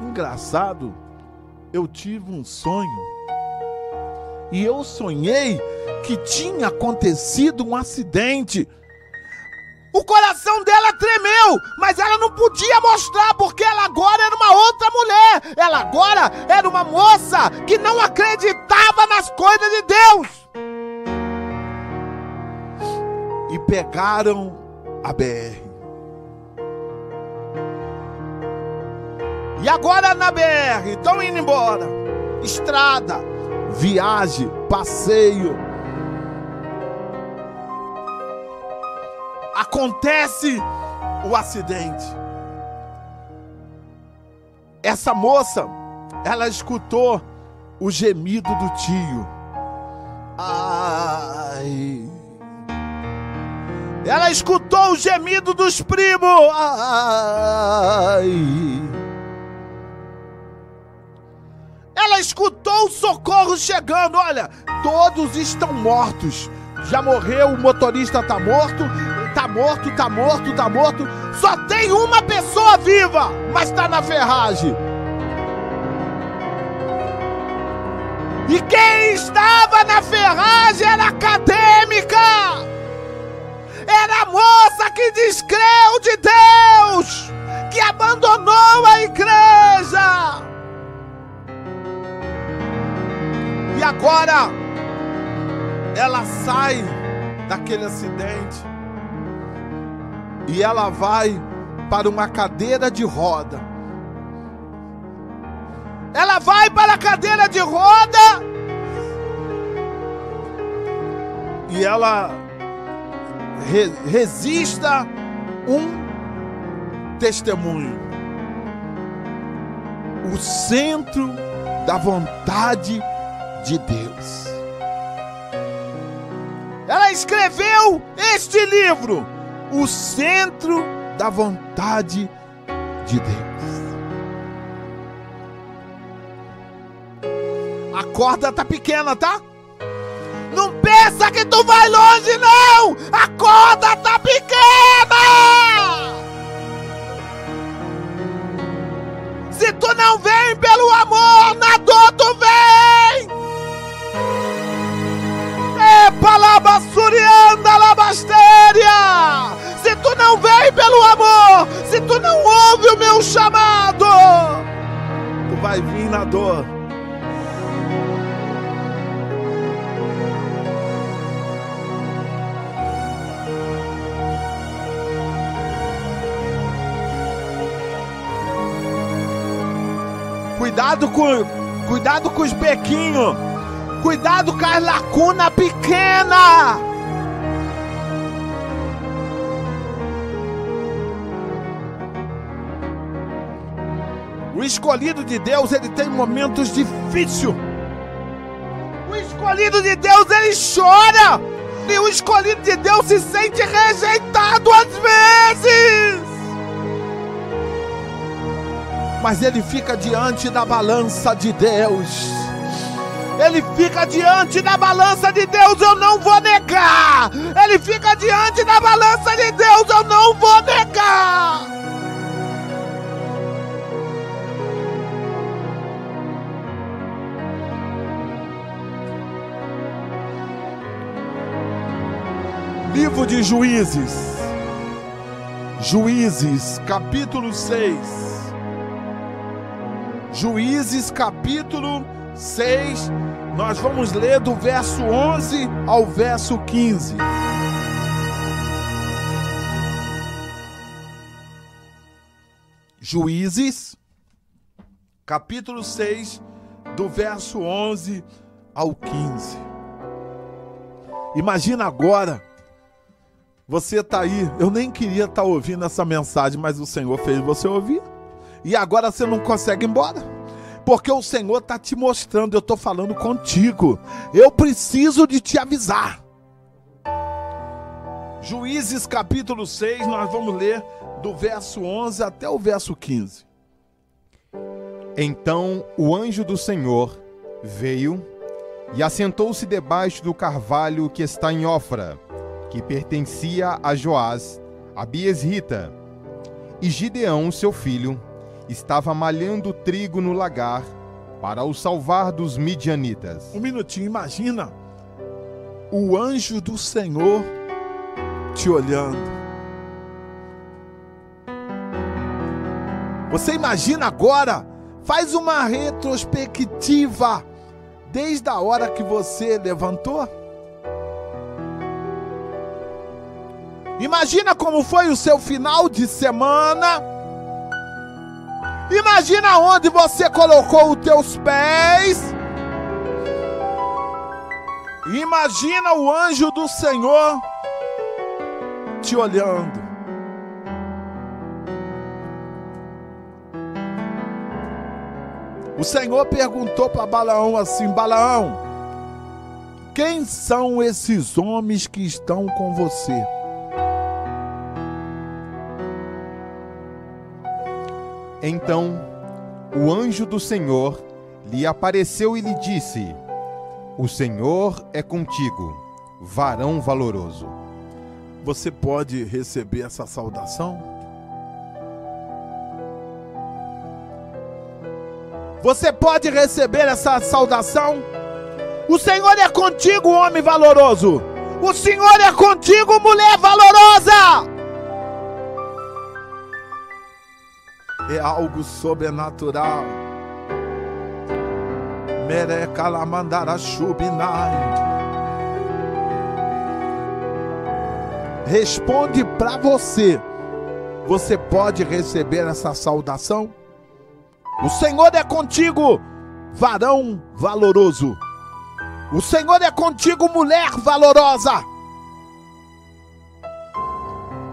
engraçado, eu tive um sonho. E eu sonhei que tinha acontecido um acidente. O coração dela tremeu, mas ela não podia mostrar, porque ela agora era uma outra mulher. Ela agora era uma moça que não acreditava nas coisas de Deus. E pegaram a BR. E agora na BR, estão indo embora. Estrada, viagem, passeio. Acontece o acidente. Essa moça, ela escutou o gemido do tio. Ai. Ela escutou o gemido dos primos. Ai. Ela escutou o socorro chegando. Olha, todos estão mortos. Já morreu, o motorista tá morto. Tá morto, tá morto, tá morto. Só tem uma pessoa viva, mas tá na ferragem. E quem estava na ferragem era acadêmica. Era a moça que descreu de Deus, que abandonou a igreja. E agora ela sai daquele acidente e ela vai para uma cadeira de roda. Ela vai para a cadeira de roda e ela resista um testemunho. O centro da vontade de Deus. Ela escreveu este livro, O Centro da Vontade de Deus. A corda tá pequena, tá? pensa que tu vai longe, não! A corda tá pequena! Se tu não vem pelo amor, na dor tu vem! Epa, labassurianda, labastéria! Se tu não vem pelo amor, se tu não ouve o meu chamado, tu vai vir na dor. Cuidado com os bequinhos. Cuidado com as lacunas pequenas. O escolhido de Deus, ele tem momentos difíceis. O escolhido de Deus, ele chora. E o escolhido de Deus se sente rejeitado às vezes. Mas ele fica diante da balança de Deus. Ele fica diante da balança de Deus, eu não vou negar. Ele fica diante da balança de Deus, eu não vou negar. Livro de Juízes. Juízes, capítulo 6. Juízes, capítulo 6, nós vamos ler do verso 11 ao verso 15. Juízes, capítulo 6, do verso 11 ao 15. Imagina agora, você está aí, eu nem queria estar ouvindo essa mensagem, mas o Senhor fez você ouvir. E agora você não consegue ir embora, porque o Senhor está te mostrando, eu estou falando contigo, eu preciso de te avisar. Juízes capítulo 6, nós vamos ler do verso 11 até o verso 15. Então o anjo do Senhor veio e assentou-se debaixo do carvalho que está em Ofra, que pertencia a Joás, a Biesrita. E Gideão, seu filho, estava malhando trigo no lagar para o salvar dos midianitas. Um minutinho, imagina o anjo do Senhor te olhando. Você imagina agora, faz uma retrospectiva desde a hora que você levantou. Imagina como foi o seu final de semana. Imagina onde você colocou os teus pés. Imagina o anjo do Senhor te olhando. O Senhor perguntou para Balaão assim: Balaão, quem são esses homens que estão com você? Então o anjo do Senhor lhe apareceu e lhe disse: o Senhor é contigo, varão valoroso. Você pode receber essa saudação? Você pode receber essa saudação? O Senhor é contigo, homem valoroso. O Senhor é contigo, mulher valorosa. É algo sobrenatural. Responde para você. Você pode receber essa saudação? O Senhor é contigo, varão valoroso. O Senhor é contigo, mulher valorosa.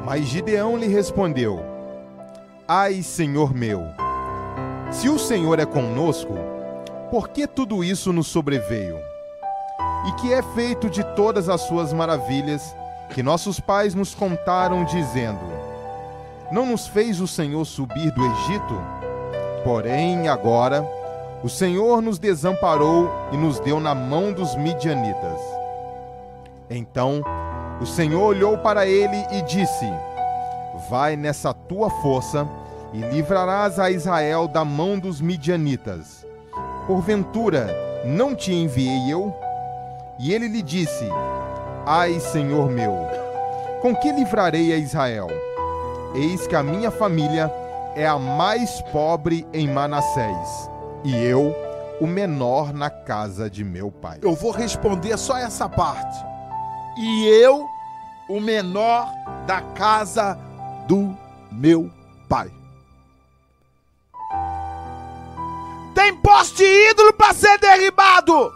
Mas Gideão lhe respondeu: ai, Senhor meu, se o Senhor é conosco, por que tudo isso nos sobreveio? E que é feito de todas as suas maravilhas que nossos pais nos contaram, dizendo: não nos fez o Senhor subir do Egito? Porém, agora, o Senhor nos desamparou e nos deu na mão dos midianitas. Então o Senhor olhou para ele e disse: vai nessa tua força e livrarás a Israel da mão dos midianitas. Porventura não te enviei eu? E ele lhe disse: ai, Senhor meu, com que livrarei a Israel? Eis que a minha família é a mais pobre em Manassés, e eu, o menor na casa de meu pai. Eu vou responder só essa parte. E eu, o menor da casa do meu pai. Tem poste ídolo para ser derribado.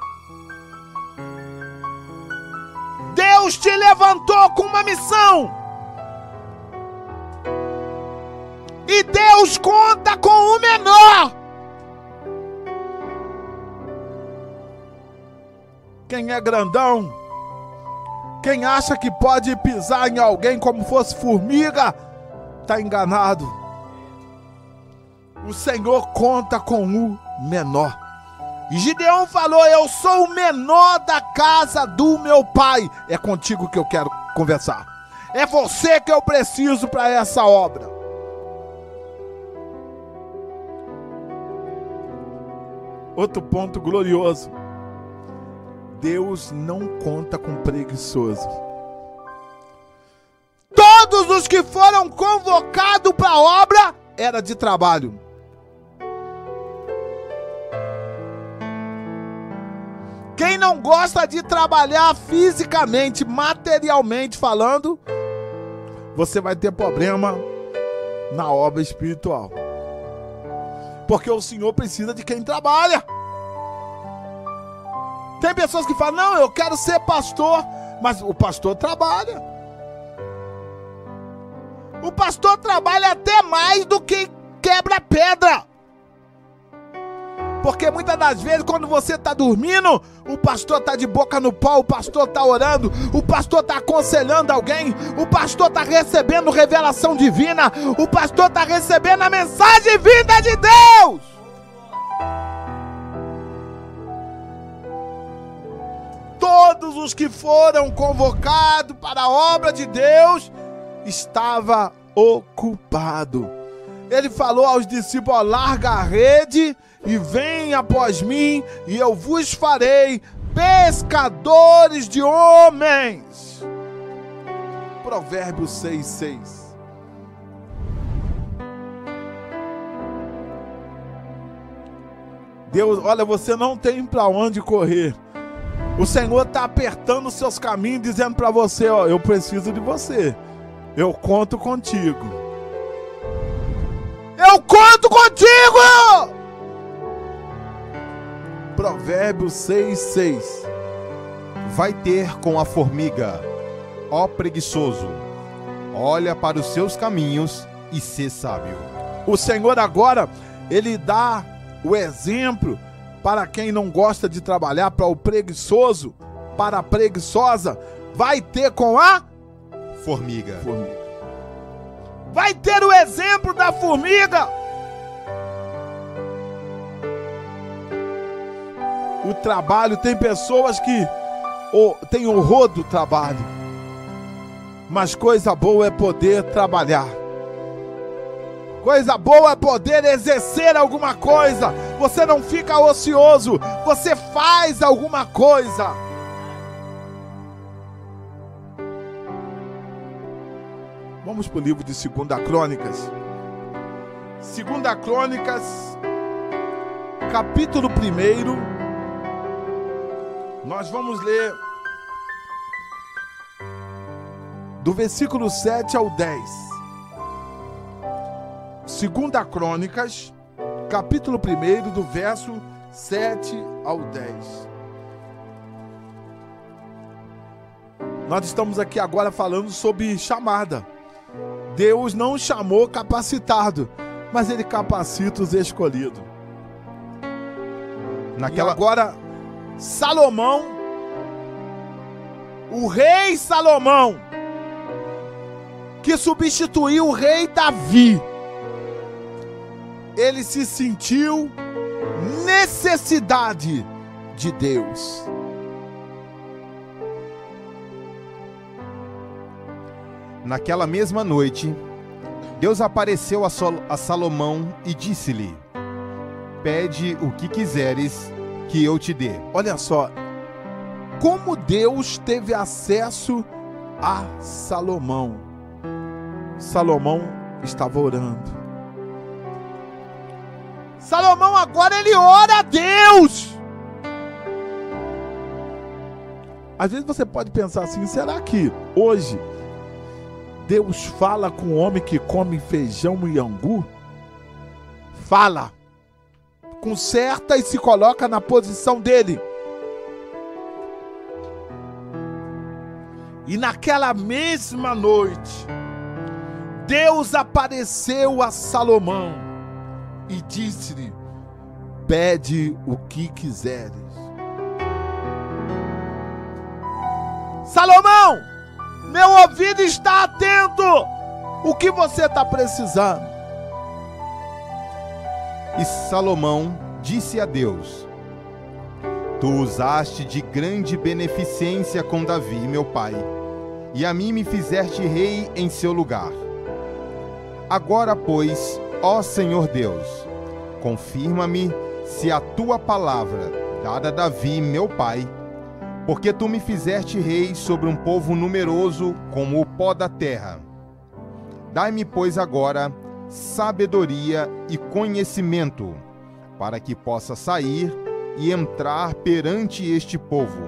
Deus te levantou com uma missão. E Deus conta com o menor. Quem é grandão, quem acha que pode pisar em alguém como fosse formiga, está enganado. O Senhor conta com o menor. E Gideão falou: eu sou o menor da casa do meu pai. É contigo que eu quero conversar. É você que eu preciso para essa obra. Outro ponto glorioso: Deus não conta com preguiçoso. Todos os que foram convocados para a obra era de trabalho. Quem não gosta de trabalhar fisicamente, materialmente falando, você vai ter problema na obra espiritual. Porque o Senhor precisa de quem trabalha. Tem pessoas que falam: não, eu quero ser pastor, mas o pastor trabalha. O pastor trabalha até mais do que quebra pedra. Porque muitas das vezes, quando você está dormindo, o pastor está de boca no pau, o pastor está orando, o pastor está aconselhando alguém, o pastor está recebendo revelação divina, o pastor está recebendo a mensagem vinda de Deus. Todos os que foram convocados para a obra de Deus estavam ocupados. Ele falou aos discípulos: larga a rede e vem após mim, e eu vos farei pescadores de homens. Provérbios 6:6. Deus, olha, você não tem para onde correr. O Senhor está apertando os seus caminhos, dizendo para você: ó, eu preciso de você. Eu conto contigo. Eu conto contigo! Provérbios 6:6. Vai ter com a formiga, ó preguiçoso, olha para os seus caminhos e sê sábio. O Senhor agora, Ele dá o exemplo para quem não gosta de trabalhar, para o preguiçoso, para a preguiçosa. Vai ter com a formiga. Vai ter o exemplo da formiga. O trabalho, tem pessoas que têm horror do trabalho, mas coisa boa é poder trabalhar. Coisa boa é poder exercer alguma coisa. Você não fica ocioso, você faz alguma coisa. Vamos para o livro de 2 Crônicas. 2 Crônicas, capítulo 1. Nós vamos ler do versículo 7 ao 10. 2 Crônicas, capítulo 1, do verso 7 ao 10. Nós estamos aqui agora falando sobre chamada. Deus não chamou capacitado, mas Ele capacita os escolhidos. E agora, Salomão, o rei Salomão, que substituiu o rei Davi, ele se sentiu necessidade de Deus. Naquela mesma noite, Deus apareceu a Salomão e disse-lhe: pede o que quiseres que eu te dê. Olha só, como Deus teve acesso a Salomão. Salomão estava orando. Salomão agora ele ora a Deus. Às vezes você pode pensar assim, será que hoje Deus fala com o homem que come feijão e angu? Fala. Conserta e se coloca na posição dele. E naquela mesma noite, Deus apareceu a Salomão e disse-lhe: pede o que quiseres. Salomão, meu ouvido está atento. O que você está precisando? E Salomão disse a Deus: tu usaste de grande beneficência com Davi, meu pai, e a mim me fizeste rei em seu lugar. Agora, pois, ó Senhor Deus, confirma-me se a tua palavra, dada a Davi, meu pai, porque tu me fizeste rei sobre um povo numeroso como o pó da terra. Dai-me, pois, agora sabedoria e conhecimento, para que possa sair e entrar perante este povo,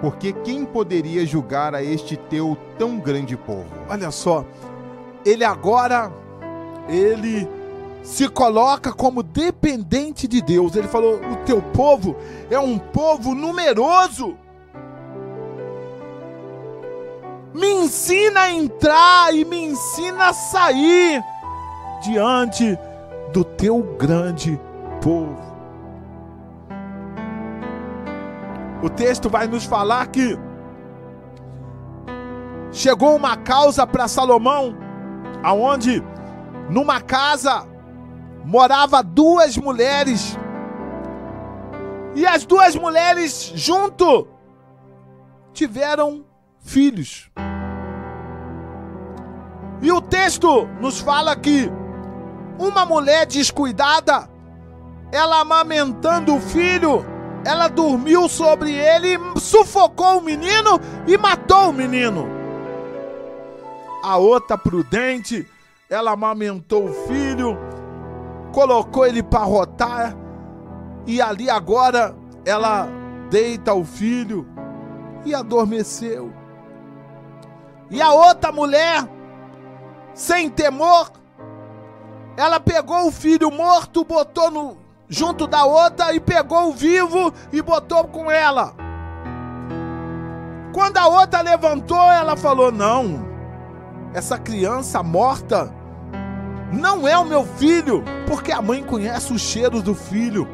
porque quem poderia julgar a este teu tão grande povo? Olha só, ele se coloca como dependente de Deus. Ele falou: o teu povo é um povo numeroso. Me ensina a entrar e me ensina a sair diante do teu grande povo. O texto vai nos falar que chegou uma causa para Salomão, aonde numa casa morava duas mulheres, e as duas mulheres junto tiveram filhos. E o texto nos fala que uma mulher descuidada, ela amamentando o filho, ela dormiu sobre ele, sufocou o menino e matou o menino. A outra prudente, ela amamentou o filho, colocou ele para rotar, e ali agora ela deita o filho e adormeceu. E a outra mulher, sem temor, ela pegou o filho morto, botou junto da outra, e pegou o vivo e botou com ela. Quando a outra levantou, ela falou: não, essa criança morta não é o meu filho, porque a mãe conhece o cheiro do filho.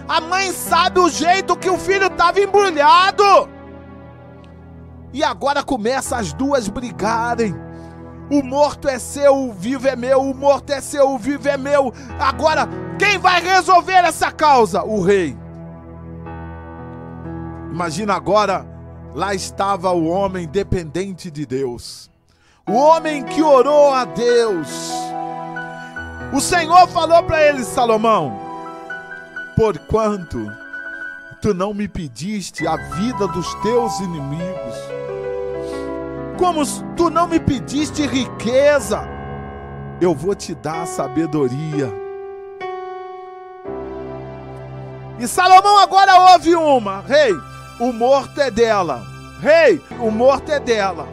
A mãe sabe o jeito que o filho estava embrulhado. E agora começa as duas brigarem. O morto é seu, o vivo é meu. O morto é seu, o vivo é meu. Agora, quem vai resolver essa causa? O rei. Imagina agora, lá estava o homem dependente de Deus. O homem que orou a Deus. O Senhor falou para ele: Salomão, porquanto tu não me pediste a vida dos teus inimigos, como tu não me pediste riqueza, eu vou te dar sabedoria. E Salomão agora ouve uma: rei, o morto é dela. Rei, o morto é dela.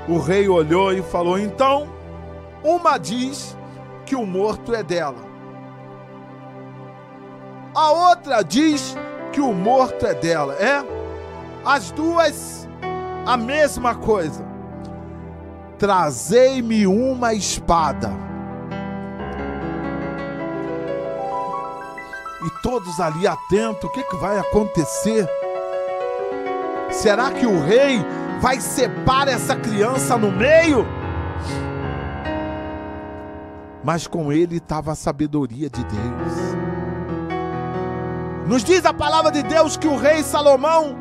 O rei olhou e falou: então, uma diz que o morto é dela, a outra diz que o morto é dela. É? As duas a mesma coisa. Trazei-me uma espada. E todos ali atentos, o que vai acontecer? Será que o rei vai separar essa criança no meio? Mas com ele estava a sabedoria de Deus. Nos diz a palavra de Deus que o rei Salomão,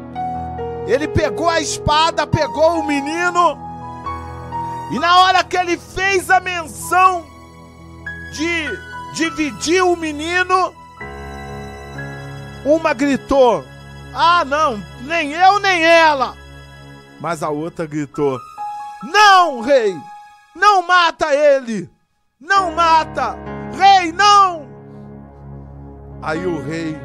ele pegou a espada, pegou o menino E na hora que ele fez a menção de dividir o menino, uma gritou: ah, não, nem eu nem ela. Mas a outra gritou: não, rei, não mata ele, não mata, rei, não. Aí o rei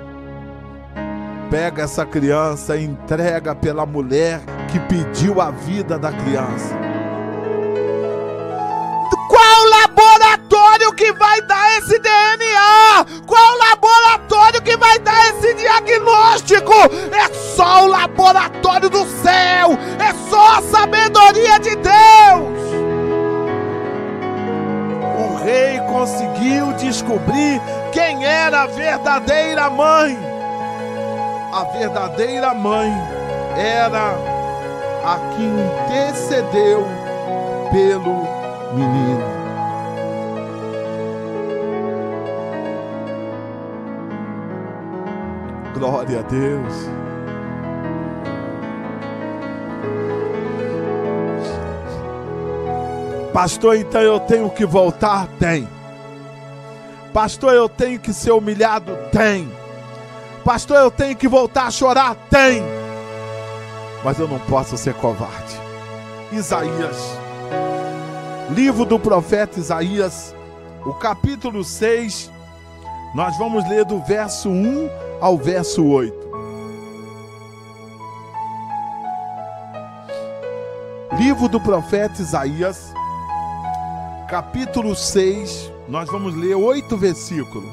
pega essa criança e entrega pela mulher que pediu a vida da criança. Qual laboratório que vai dar esse DNA? Qual laboratório que vai dar esse diagnóstico? É só o laboratório do céu, é só a sabedoria de Deus. O rei conseguiu descobrir quem era a verdadeira mãe. A verdadeira mãe era a que intercedeu pelo menino. Glória a Deus. Pastor, então eu tenho que voltar? Tem. Pastor, eu tenho que ser humilhado? Tem. Pastor, eu tenho que voltar a chorar? Tem. Mas eu não posso ser covarde. Isaías, livro do profeta Isaías, o capítulo 6, nós vamos ler do verso 1 ao verso 8. Livro do profeta Isaías, capítulo 6, nós vamos ler 8 versículos,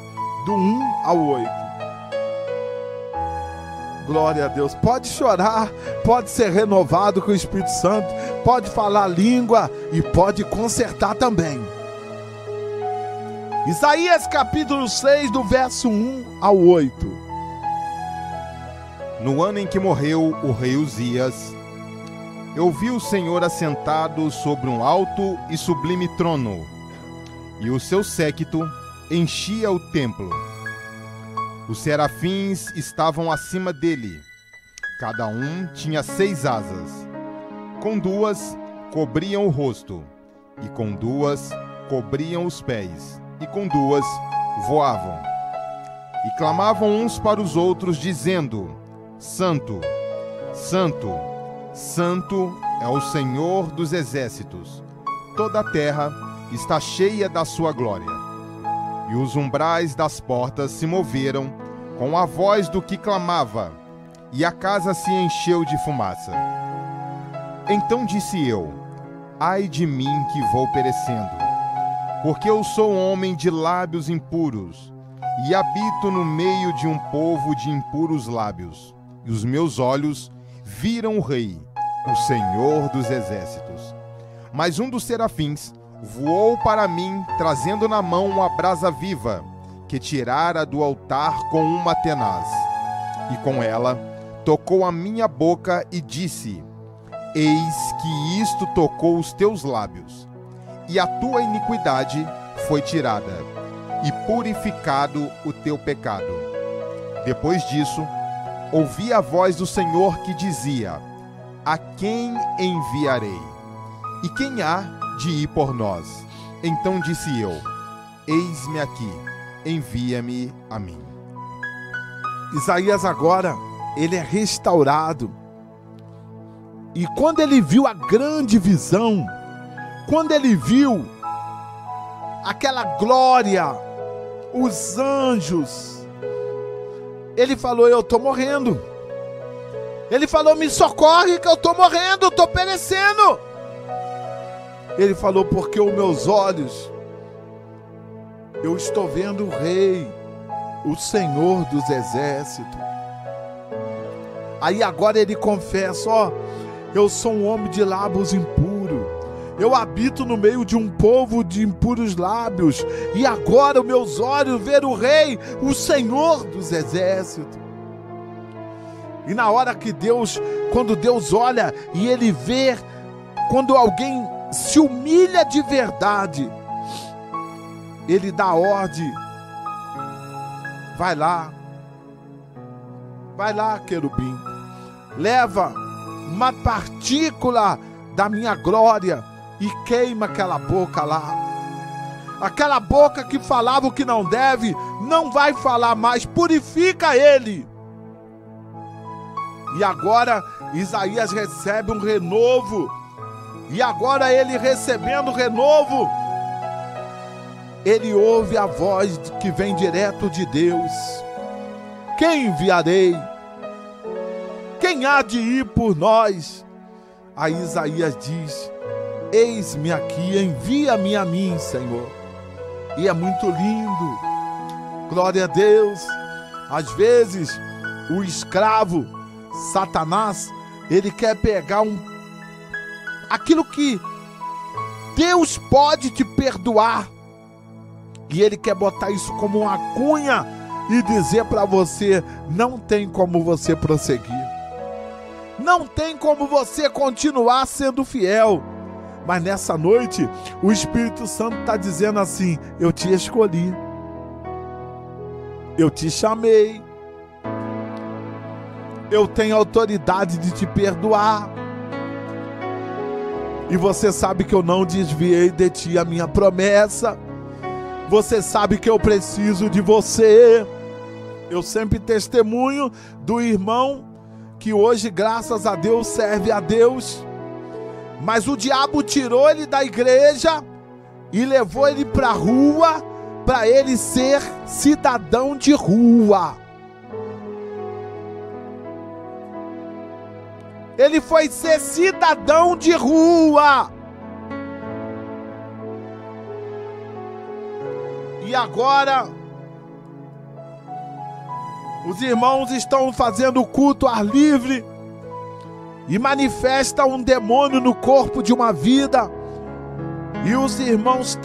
do 1 ao 8. Glória a Deus. Pode chorar, pode ser renovado com o Espírito Santo, pode falar língua e pode consertar também. Isaías capítulo 6, do verso 1 ao 8. No ano em que morreu o rei Uzias, eu vi o Senhor assentado sobre um alto e sublime trono, e o seu séquito enchia o templo. Os serafins estavam acima dele. Cada um tinha 6 asas. Com 2 cobriam o rosto, e com 2 cobriam os pés, e com 2 voavam. E clamavam uns para os outros, dizendo: Santo, Santo, Santo é o Senhor dos exércitos. Toda a terra está cheia da sua glória. E os umbrais das portas se moveram com a voz do que clamava, e a casa se encheu de fumaça. Então disse eu: ai de mim que vou perecendo, porque eu sou homem de lábios impuros, e habito no meio de um povo de impuros lábios. E os meus olhos viram o Rei, o Senhor dos exércitos. Mas um dos serafins voou para mim, trazendo na mão uma brasa viva, que tirara do altar com uma tenaz. E com ela tocou a minha boca e disse: eis que isto tocou os teus lábios, e a tua iniquidade foi tirada, e purificado o teu pecado. Depois disso, ouvi a voz do Senhor que dizia: a quem enviarei? E quem há de ir por nós? Então disse eu: eis-me aqui, envia-me a mim. Isaías agora, ele é restaurado. E quando ele viu a grande visão, quando ele viu aquela glória, os anjos, ele falou: eu estou morrendo. Ele falou: me socorre que eu estou morrendo, estou perecendo. Ele falou: porque os meus olhos, eu estou vendo o Rei, o Senhor dos exércitos. Aí agora ele confessa: ó, eu sou um homem de lábios impuros, eu habito no meio de um povo de impuros lábios, e agora os meus olhos veem o Rei, o Senhor dos exércitos. E na hora que Deus, quando Deus olha e ele vê, quando alguém se humilha de verdade, ele dá ordem: vai lá, querubim, leva uma partícula da minha glória e queima aquela boca lá. Aquela boca que falava o que não deve, não vai falar mais, purifica ele. E agora Isaías recebe um renovo. E agora ele recebendo o renovo, ele ouve a voz que vem direto de Deus. Quem enviarei? Quem há de ir por nós? Aí Isaías diz: eis-me aqui, envia-me a mim, Senhor. E é muito lindo. Glória a Deus. Às vezes o escravo, Satanás, ele quer pegar aquilo que Deus pode te perdoar, e ele quer botar isso como uma cunha e dizer para você: não tem como você prosseguir, não tem como você continuar sendo fiel. Mas nessa noite o Espírito Santo está dizendo assim: eu te escolhi, eu te chamei, eu tenho autoridade de te perdoar. E você sabe que eu não desviei de ti a minha promessa. Você sabe que eu preciso de você. Eu sempre testemunho do irmão que hoje, graças a Deus, serve a Deus. Mas o diabo tirou ele da igreja e levou ele para a rua, para ele ser cidadão de rua. Ele foi ser cidadão de rua. E agora os irmãos estão fazendo culto ao ar livre e manifesta um demônio no corpo de uma vida. E os irmãos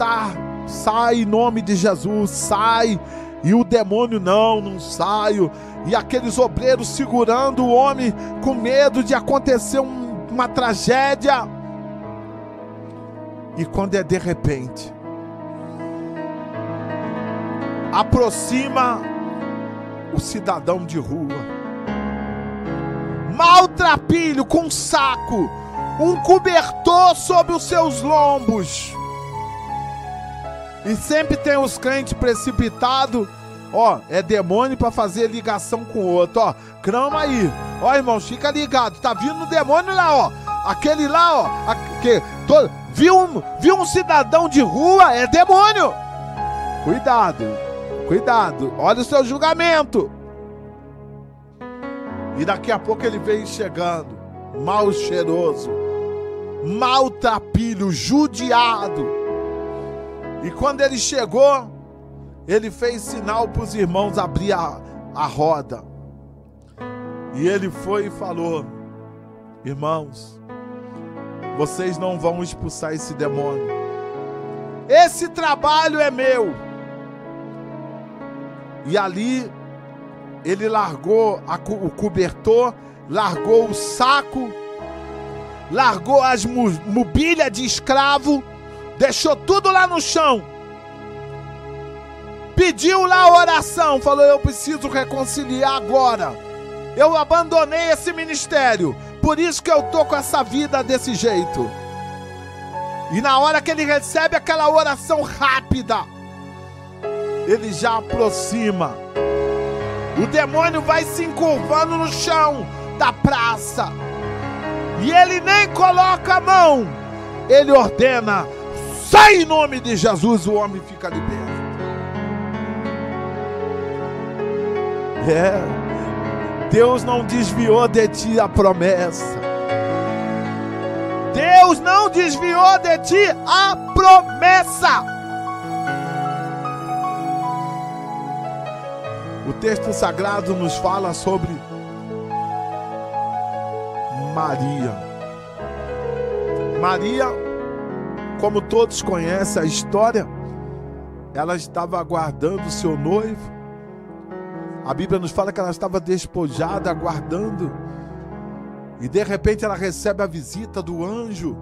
sai em nome de Jesus, sai. E o demônio não saio. E aqueles obreiros segurando o homem com medo de acontecer uma tragédia. E quando é de repente, aproxima o cidadão de rua, maltrapilho com um saco, um cobertor sobre os seus lombos. E sempre tem os crentes precipitados. Ó, é demônio para fazer ligação com o outro. Ó, crama aí. Ó, irmãos, fica ligado. Tá vindo o demônio lá, ó. Aquele lá, ó. Viu um cidadão de rua, é demônio. Cuidado, cuidado. Olha o seu julgamento. E daqui a pouco ele veio chegando, mal cheiroso, maltrapilho, judiado. E quando ele chegou, ele fez sinal para os irmãos abrir a roda. E ele foi e falou: irmãos, vocês não vão expulsar esse demônio. Esse trabalho é meu. E ali ele largou o cobertor, largou o saco, largou as mobílias de escravo, deixou tudo lá no chão. Pediu lá a oração, falou: eu preciso reconciliar agora. Eu abandonei esse ministério, por isso que eu tô com essa vida desse jeito. E na hora que ele recebe aquela oração rápida, ele já aproxima. O demônio vai se encurvando no chão da praça. E ele nem coloca a mão. Ele ordena: sai em nome de Jesus, o homem fica liberto. Deus não desviou de ti a promessa. Deus não desviou de ti a promessa. O texto sagrado nos fala sobre Maria. Maria, como todos conhecem a história, ela estava aguardando o seu noivo. A Bíblia nos fala que ela estava despojada, aguardando. E de repente ela recebe a visita do anjo.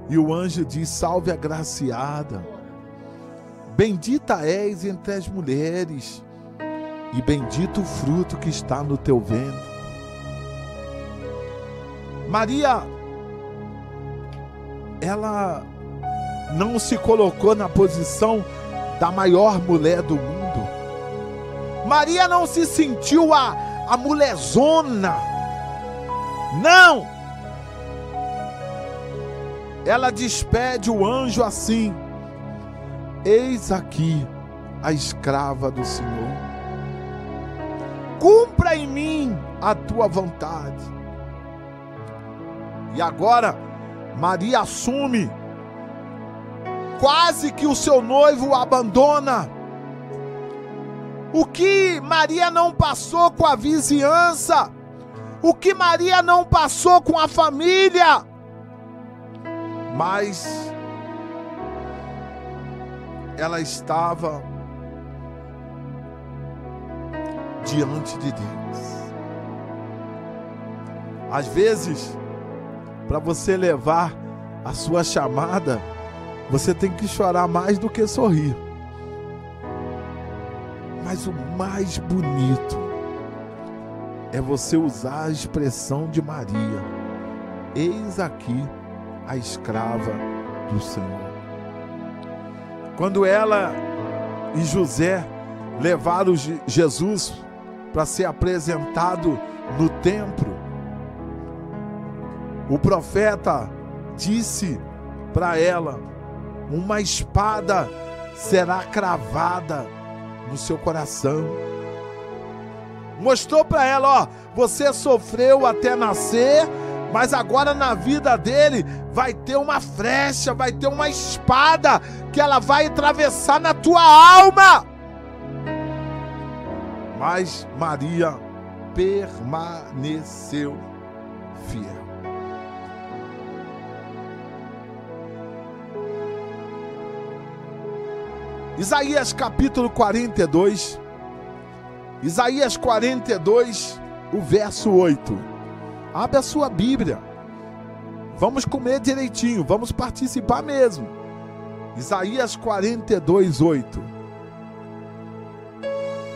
E o anjo diz: salve a agraciada. Bendita és entre as mulheres, e bendito o fruto que está no teu ventre. Maria, ela não se colocou na posição da maior mulher do mundo. Maria não se sentiu a mulherzona. Não! Ela despede o anjo assim: eis aqui a escrava do Senhor. Cumpra em mim a tua vontade. E agora, Maria assume. Quase que o seu noivo a abandona. O que Maria não passou com a vizinhança? O que Maria não passou com a família? Mas ela estava diante de Deus. Às vezes, para você levar a sua chamada, você tem que chorar mais do que sorrir. Mas o mais bonito é você usar a expressão de Maria: eis aqui a escrava do Senhor. Quando ela e José levaram Jesus para ser apresentado no templo, o profeta disse para ela: uma espada será cravada no seu coração. Mostrou para ela: ó, você sofreu até nascer, mas agora na vida dele vai ter uma flecha, vai ter uma espada que ela vai atravessar na tua alma. Mas Maria permaneceu fiel. Isaías capítulo 42. Isaías 42, o verso 8. Abre a sua Bíblia. Vamos comer direitinho, vamos participar mesmo. Isaías 42, 8.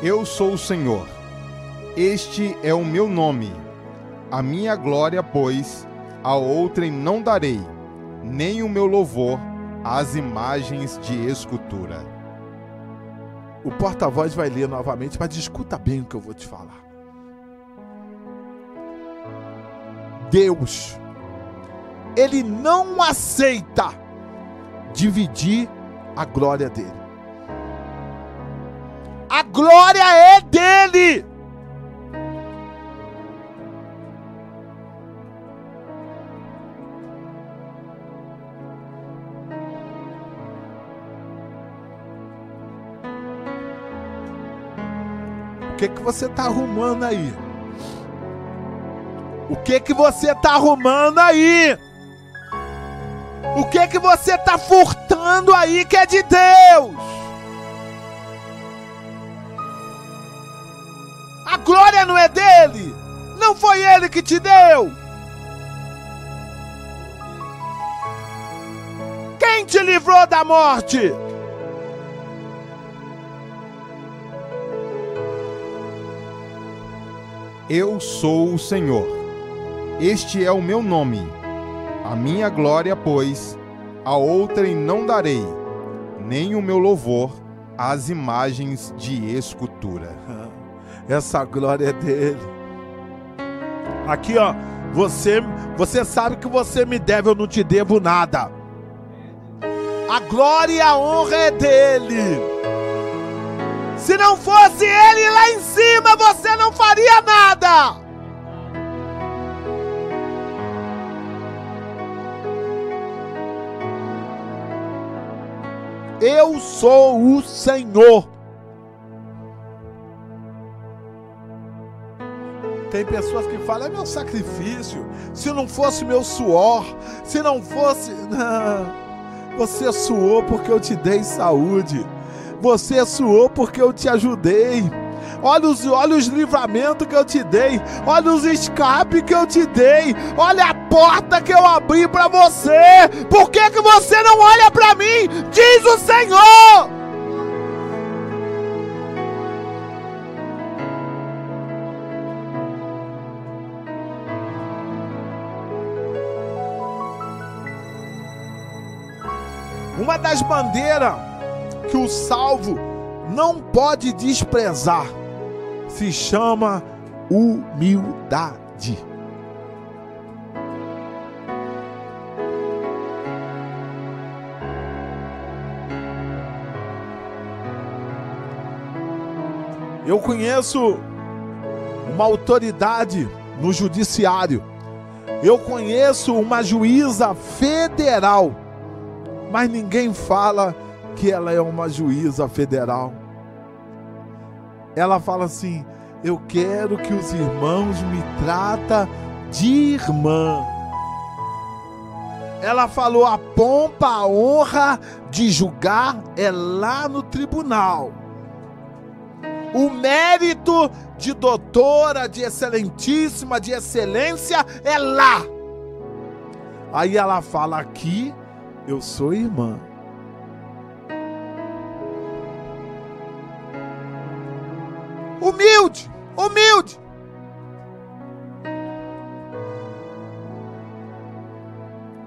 Eu sou o Senhor, este é o meu nome. A minha glória, pois, a outrem não darei, nem o meu louvor às imagens de escultura. O porta-voz vai ler novamente, mas escuta bem o que eu vou te falar. Deus, Ele não aceita dividir a glória dele. A glória é dele. O que você está arrumando aí? O que você está arrumando aí? O que você está furtando aí que é de Deus? A glória não é dele? Não foi ele que te deu? Quem te livrou da morte? Eu sou o Senhor, este é o meu nome. A minha glória, pois, a outrem não darei, nem o meu louvor às imagens de escultura. Essa glória é dele. Aqui, ó, você sabe que você me deve, eu não te devo nada. A glória e a honra é dele. Se não fosse ele lá em cima, você não faria nada. Eu sou o Senhor. Tem pessoas que falam: é meu sacrifício. Se não fosse meu suor, se não fosse... Não. Você suou porque eu te dei saúde. Você suou porque eu te ajudei. Olha os livramentos que eu te dei. Olha os escapes que eu te dei. Olha a porta que eu abri para você. Por que você não olha para mim? Diz o Senhor. Uma das bandeiras que o salvo não pode desprezar se chama humildade. Eu conheço uma autoridade no judiciário. Eu conheço uma juíza federal, mas ninguém fala que ela é uma juíza federal. Ela fala assim: eu quero que os irmãos me tratem de irmã. Ela falou: a pompa, a honra de julgar é lá no tribunal. O mérito de doutora, de excelentíssima, de excelência é lá. Aí ela fala: aqui eu sou irmã. Humilde, humilde.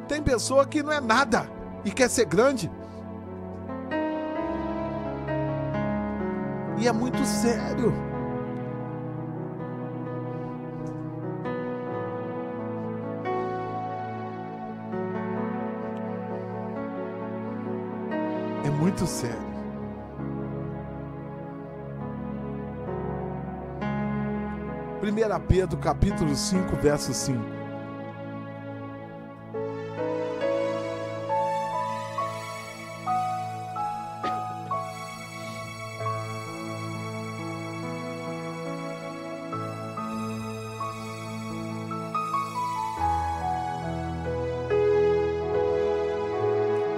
Tem pessoa que não é nada e quer ser grande. E é muito sério. É muito sério. Primeira Pedro, capítulo 5, verso 5.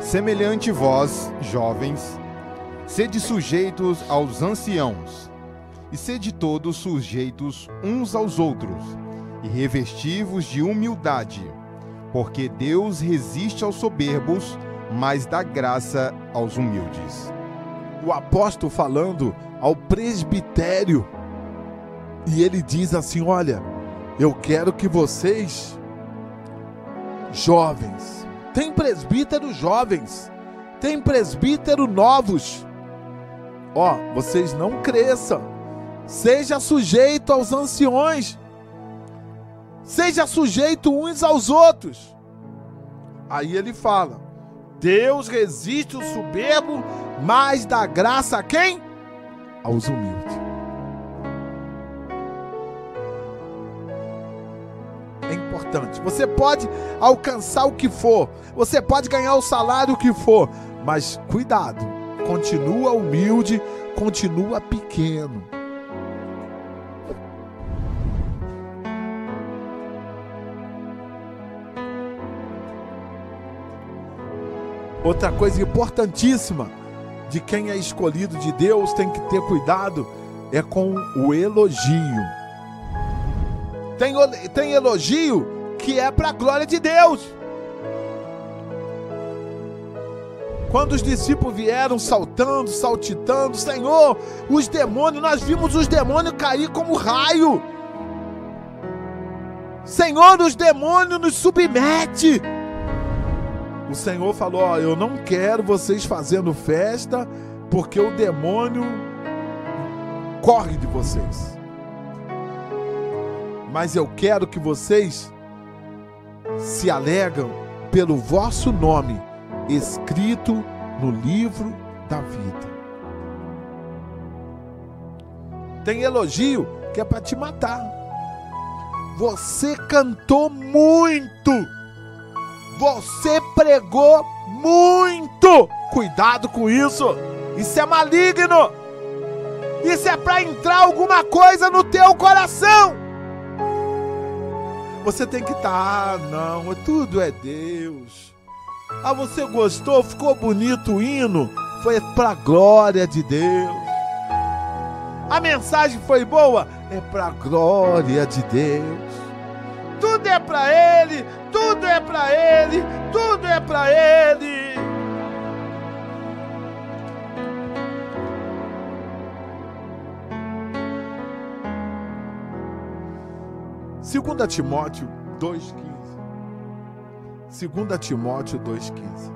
Semelhante vós, jovens, sede sujeitos aos anciãos, e sede todos sujeitos uns aos outros, e revesti-vos de humildade, porque Deus resiste aos soberbos, mas dá graça aos humildes. O apóstolo falando ao presbitério, e ele diz assim: olha, eu quero que vocês, jovens, tem presbíteros jovens, tem presbíteros novos, vocês não cresçam, seja sujeito aos anciões, seja sujeito uns aos outros. Aí ele fala: Deus resiste o soberbo, mas dá graça a quem? Aos humildes. É importante. Você pode alcançar o que for, você pode ganhar o salário que for, mas cuidado, continua humilde, continua pequeno. Outra coisa importantíssima de quem é escolhido de Deus, tem que ter cuidado, é com o elogio. Tem elogio que é para a glória de Deus. Quando os discípulos vieram saltando, saltitando, Senhor, os demônios, nós vimos os demônios cair como raio. Senhor, os demônios nos submete. O Senhor falou: eu não quero vocês fazendo festa, porque o demônio corre de vocês. Mas eu quero que vocês se alegram pelo vosso nome escrito no livro da vida. Tem elogio que é para te matar. Você cantou muito. Você pregou muito. Cuidado com isso. Isso é maligno. Isso é para entrar alguma coisa no teu coração. Você tem que estar, não, tudo é Deus. Você gostou, ficou bonito o hino, foi para a glória de Deus. A mensagem foi boa, é para a glória de Deus. Tudo é para Ele, tudo é para Ele, tudo é para Ele. Segunda Timóteo 2,15. 2 Timóteo 2,15.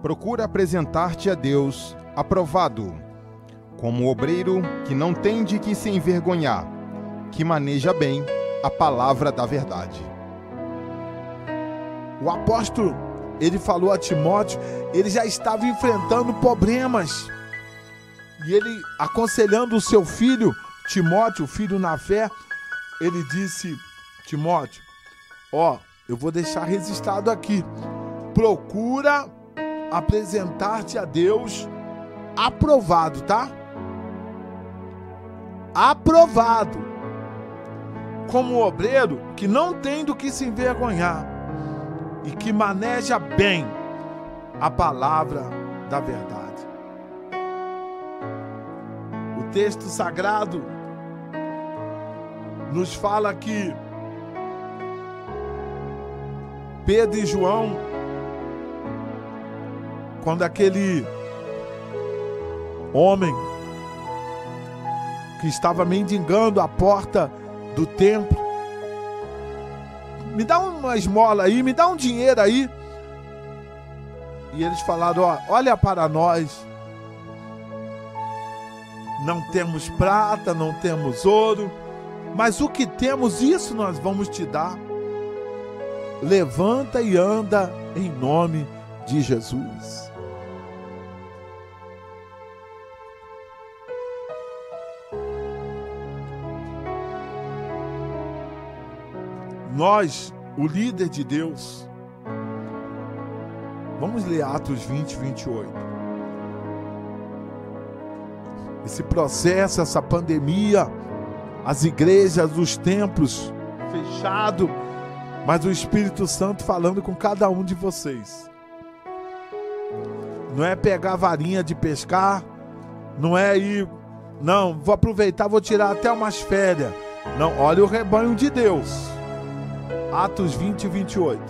Procura apresentar-te a Deus aprovado, como obreiro que não tem de que se envergonhar, que maneja bem a palavra da verdade. O apóstolo, ele falou a Timóteo, ele já estava enfrentando problemas. E ele, aconselhando o seu filho, Timóteo, o filho na fé, ele disse: Timóteo, eu vou deixar registrado aqui. Procura apresentar-te a Deus aprovado, tá? Aprovado. Como obreiro que não tem do que se envergonhar e que maneja bem a palavra da verdade. O texto sagrado nos fala que Pedro e João, quando aquele homem que estava mendigando a porta do templo, me dá uma esmola aí, me dá um dinheiro aí. E eles falaram: olha para nós, não temos prata, não temos ouro, mas o que temos, isso nós vamos te dar. Levanta e anda em nome de Jesus. Nós, o líder de Deus, vamos ler Atos 20, 28. Esse processo, essa pandemia, as igrejas, os templos fechados, mas o Espírito Santo falando com cada um de vocês. Não é pegar varinha de pescar, não é ir, não, vou aproveitar, vou tirar até umas férias. Não, olha o rebanho de Deus. Atos 20 e 28.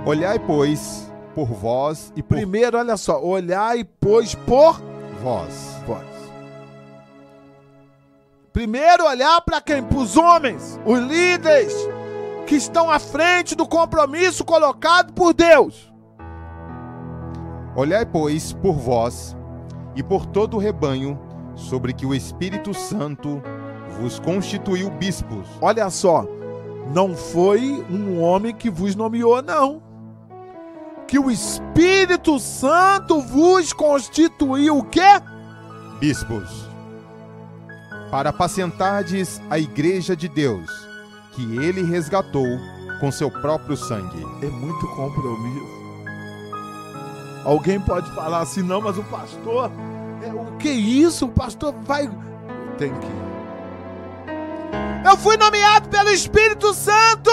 Olhai, pois, por vós e por... Primeiro, olha só, olhai, pois, por vós. Primeiro olhar para quem? Para os homens, os líderes que estão à frente do compromisso colocado por Deus. Olhai, pois, por vós e por todo o rebanho, sobre que o Espírito Santo vos constituiu bispos. Olha só, não foi um homem que vos nomeou, não. Que o Espírito Santo vos constituiu o quê? Bispos. Para apacentardes a igreja de Deus, que ele resgatou com seu próprio sangue. É muito compromisso. Alguém pode falar assim: não, mas o pastor, o que é isso? O pastor vai... Tem que ir. Eu fui nomeado pelo Espírito Santo.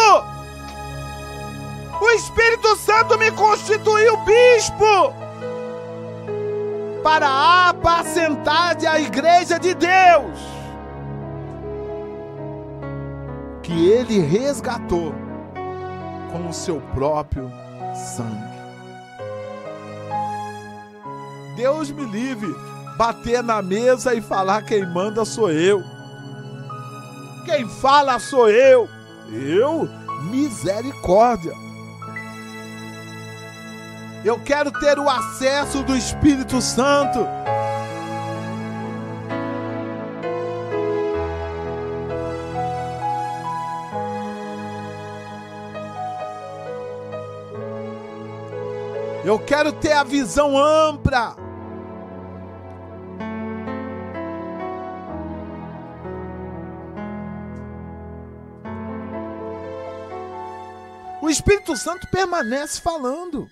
O Espírito Santo me constituiu bispo para apacentar a igreja de Deus, que ele resgatou com o seu próprio sangue. Deus me livre bater na mesa e falar: quem manda sou eu, quem fala sou eu. Misericórdia. Eu quero ter o acesso do Espírito Santo. Eu quero ter a visão ampla. O Espírito Santo permanece falando.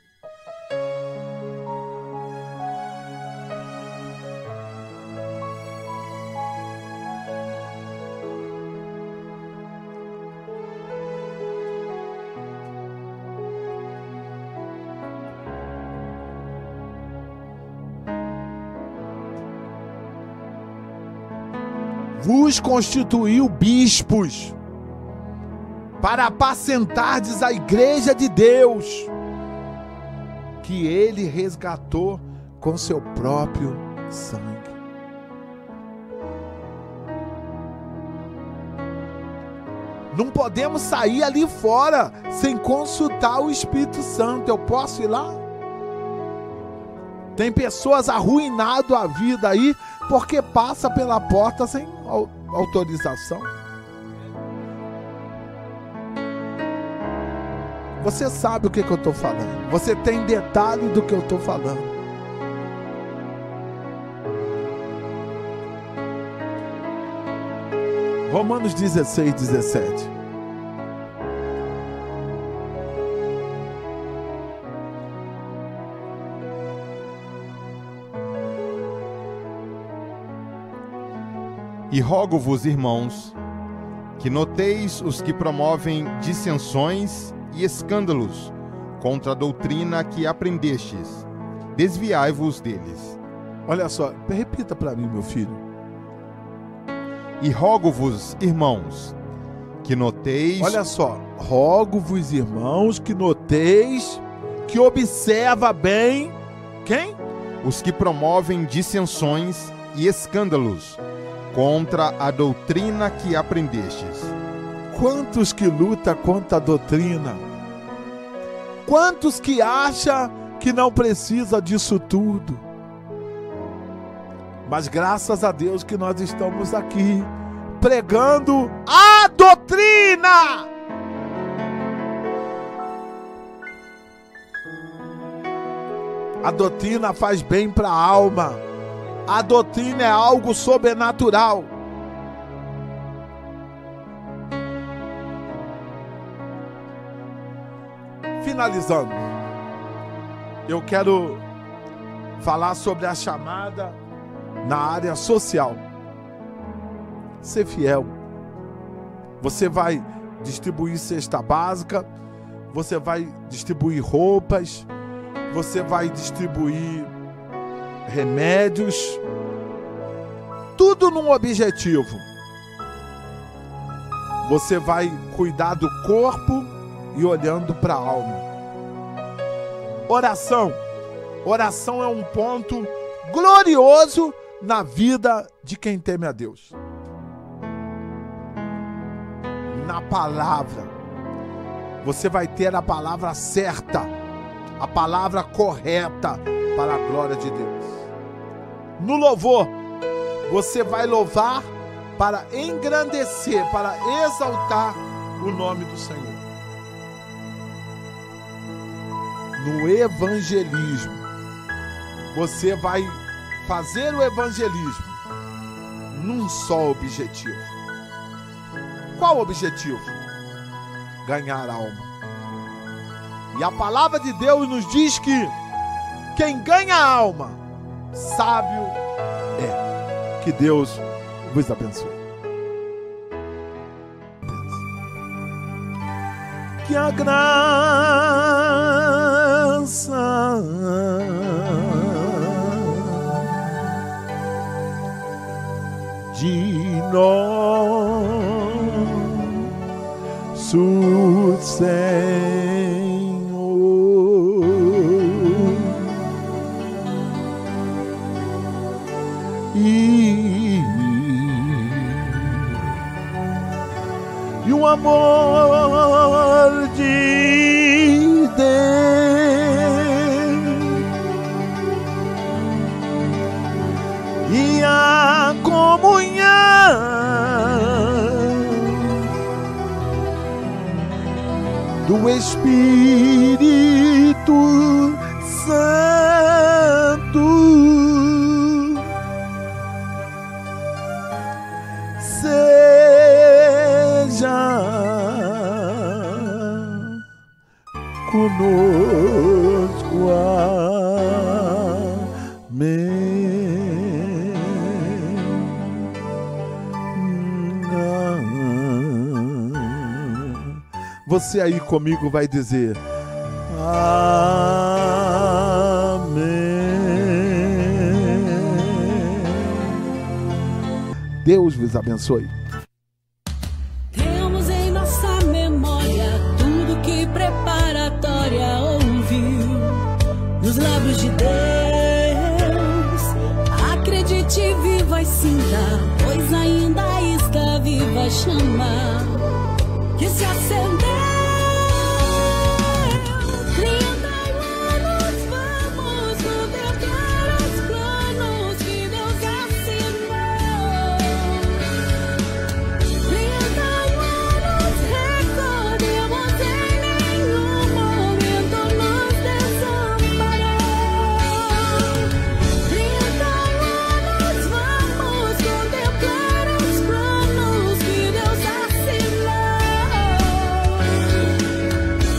Vos constituiu bispos para apacentardes a igreja de Deus, que ele resgatou com seu próprio sangue. Não podemos sair ali fora sem consultar o Espírito Santo. Eu posso ir lá? Tem pessoas arruinando a vida aí porque passa pela porta sem autorização. Você sabe o que eu estou falando. Você tem detalhe do que eu estou falando. Romanos 16, 17. E rogo-vos, irmãos, que noteis os que promovem dissensões e escândalos contra a doutrina que aprendestes. Desviai-vos deles. Olha só, repita para mim, meu filho. E rogo-vos, irmãos, que noteis... Olha só, rogo-vos, irmãos, que noteis, que observa bem... Quem? Os que promovem dissensões e escândalos contra a doutrina que aprendestes. Quantos que lutam contra a doutrina? Quantos que acham que não precisa disso tudo? Mas graças a Deus que nós estamos aqui pregando a doutrina. A doutrina faz bem para a alma. A doutrina é algo sobrenatural. Finalizando, eu quero falar sobre a chamada na área social. Ser fiel. Você vai distribuir cesta básica, você vai distribuir roupas, você vai distribuir remédios, tudo num objetivo. Você vai cuidar do corpo e olhando para a alma. Oração. Oração é um ponto glorioso na vida de quem teme a Deus. Na palavra, você vai ter a palavra certa, a palavra correta para a glória de Deus. No louvor, você vai louvar para engrandecer, para exaltar o nome do Senhor. No evangelismo, você vai fazer o evangelismo num só objetivo. Qual objetivo? Ganhar alma. E a palavra de Deus nos diz que quem ganha alma, sábio é. Que Deus vos abençoe. Que a graça de nosso Senhor e o amor de Deus e a comunhão do Espírito Santo seja conosco. Amém. Você aí comigo vai dizer amém. Deus vos abençoe. Temos em nossa memória tudo que preparatória ouviu nos lábios de Deus. Acredite, viva e sinta, pois ainda está viva a chama. que se acendeu. 30 anos vamos contemplar os planos que Deus assinou. 30 anos recordemos, em nenhum momento nos desamparou. 30 anos vamos contemplar os planos que Deus assinou.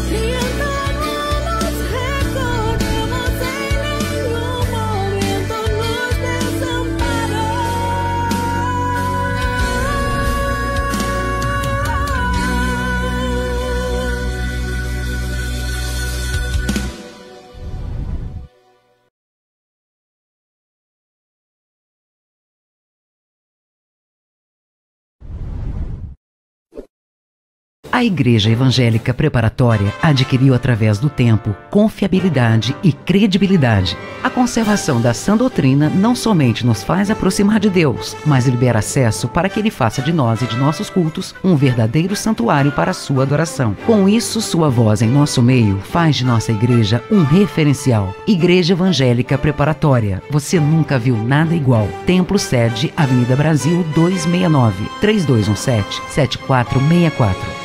30 anos recordemos, em nenhum momento nos desamparou. A Igreja Evangélica Preparatória adquiriu através do tempo confiabilidade e credibilidade. A conservação da sã doutrina não somente nos faz aproximar de Deus, mas libera acesso para que Ele faça de nós e de nossos cultos um verdadeiro santuário para a sua adoração. Com isso, sua voz em nosso meio faz de nossa igreja um referencial. Igreja Evangélica Preparatória. Você nunca viu nada igual. Templo Sede, Avenida Brasil 269, 3217-7464.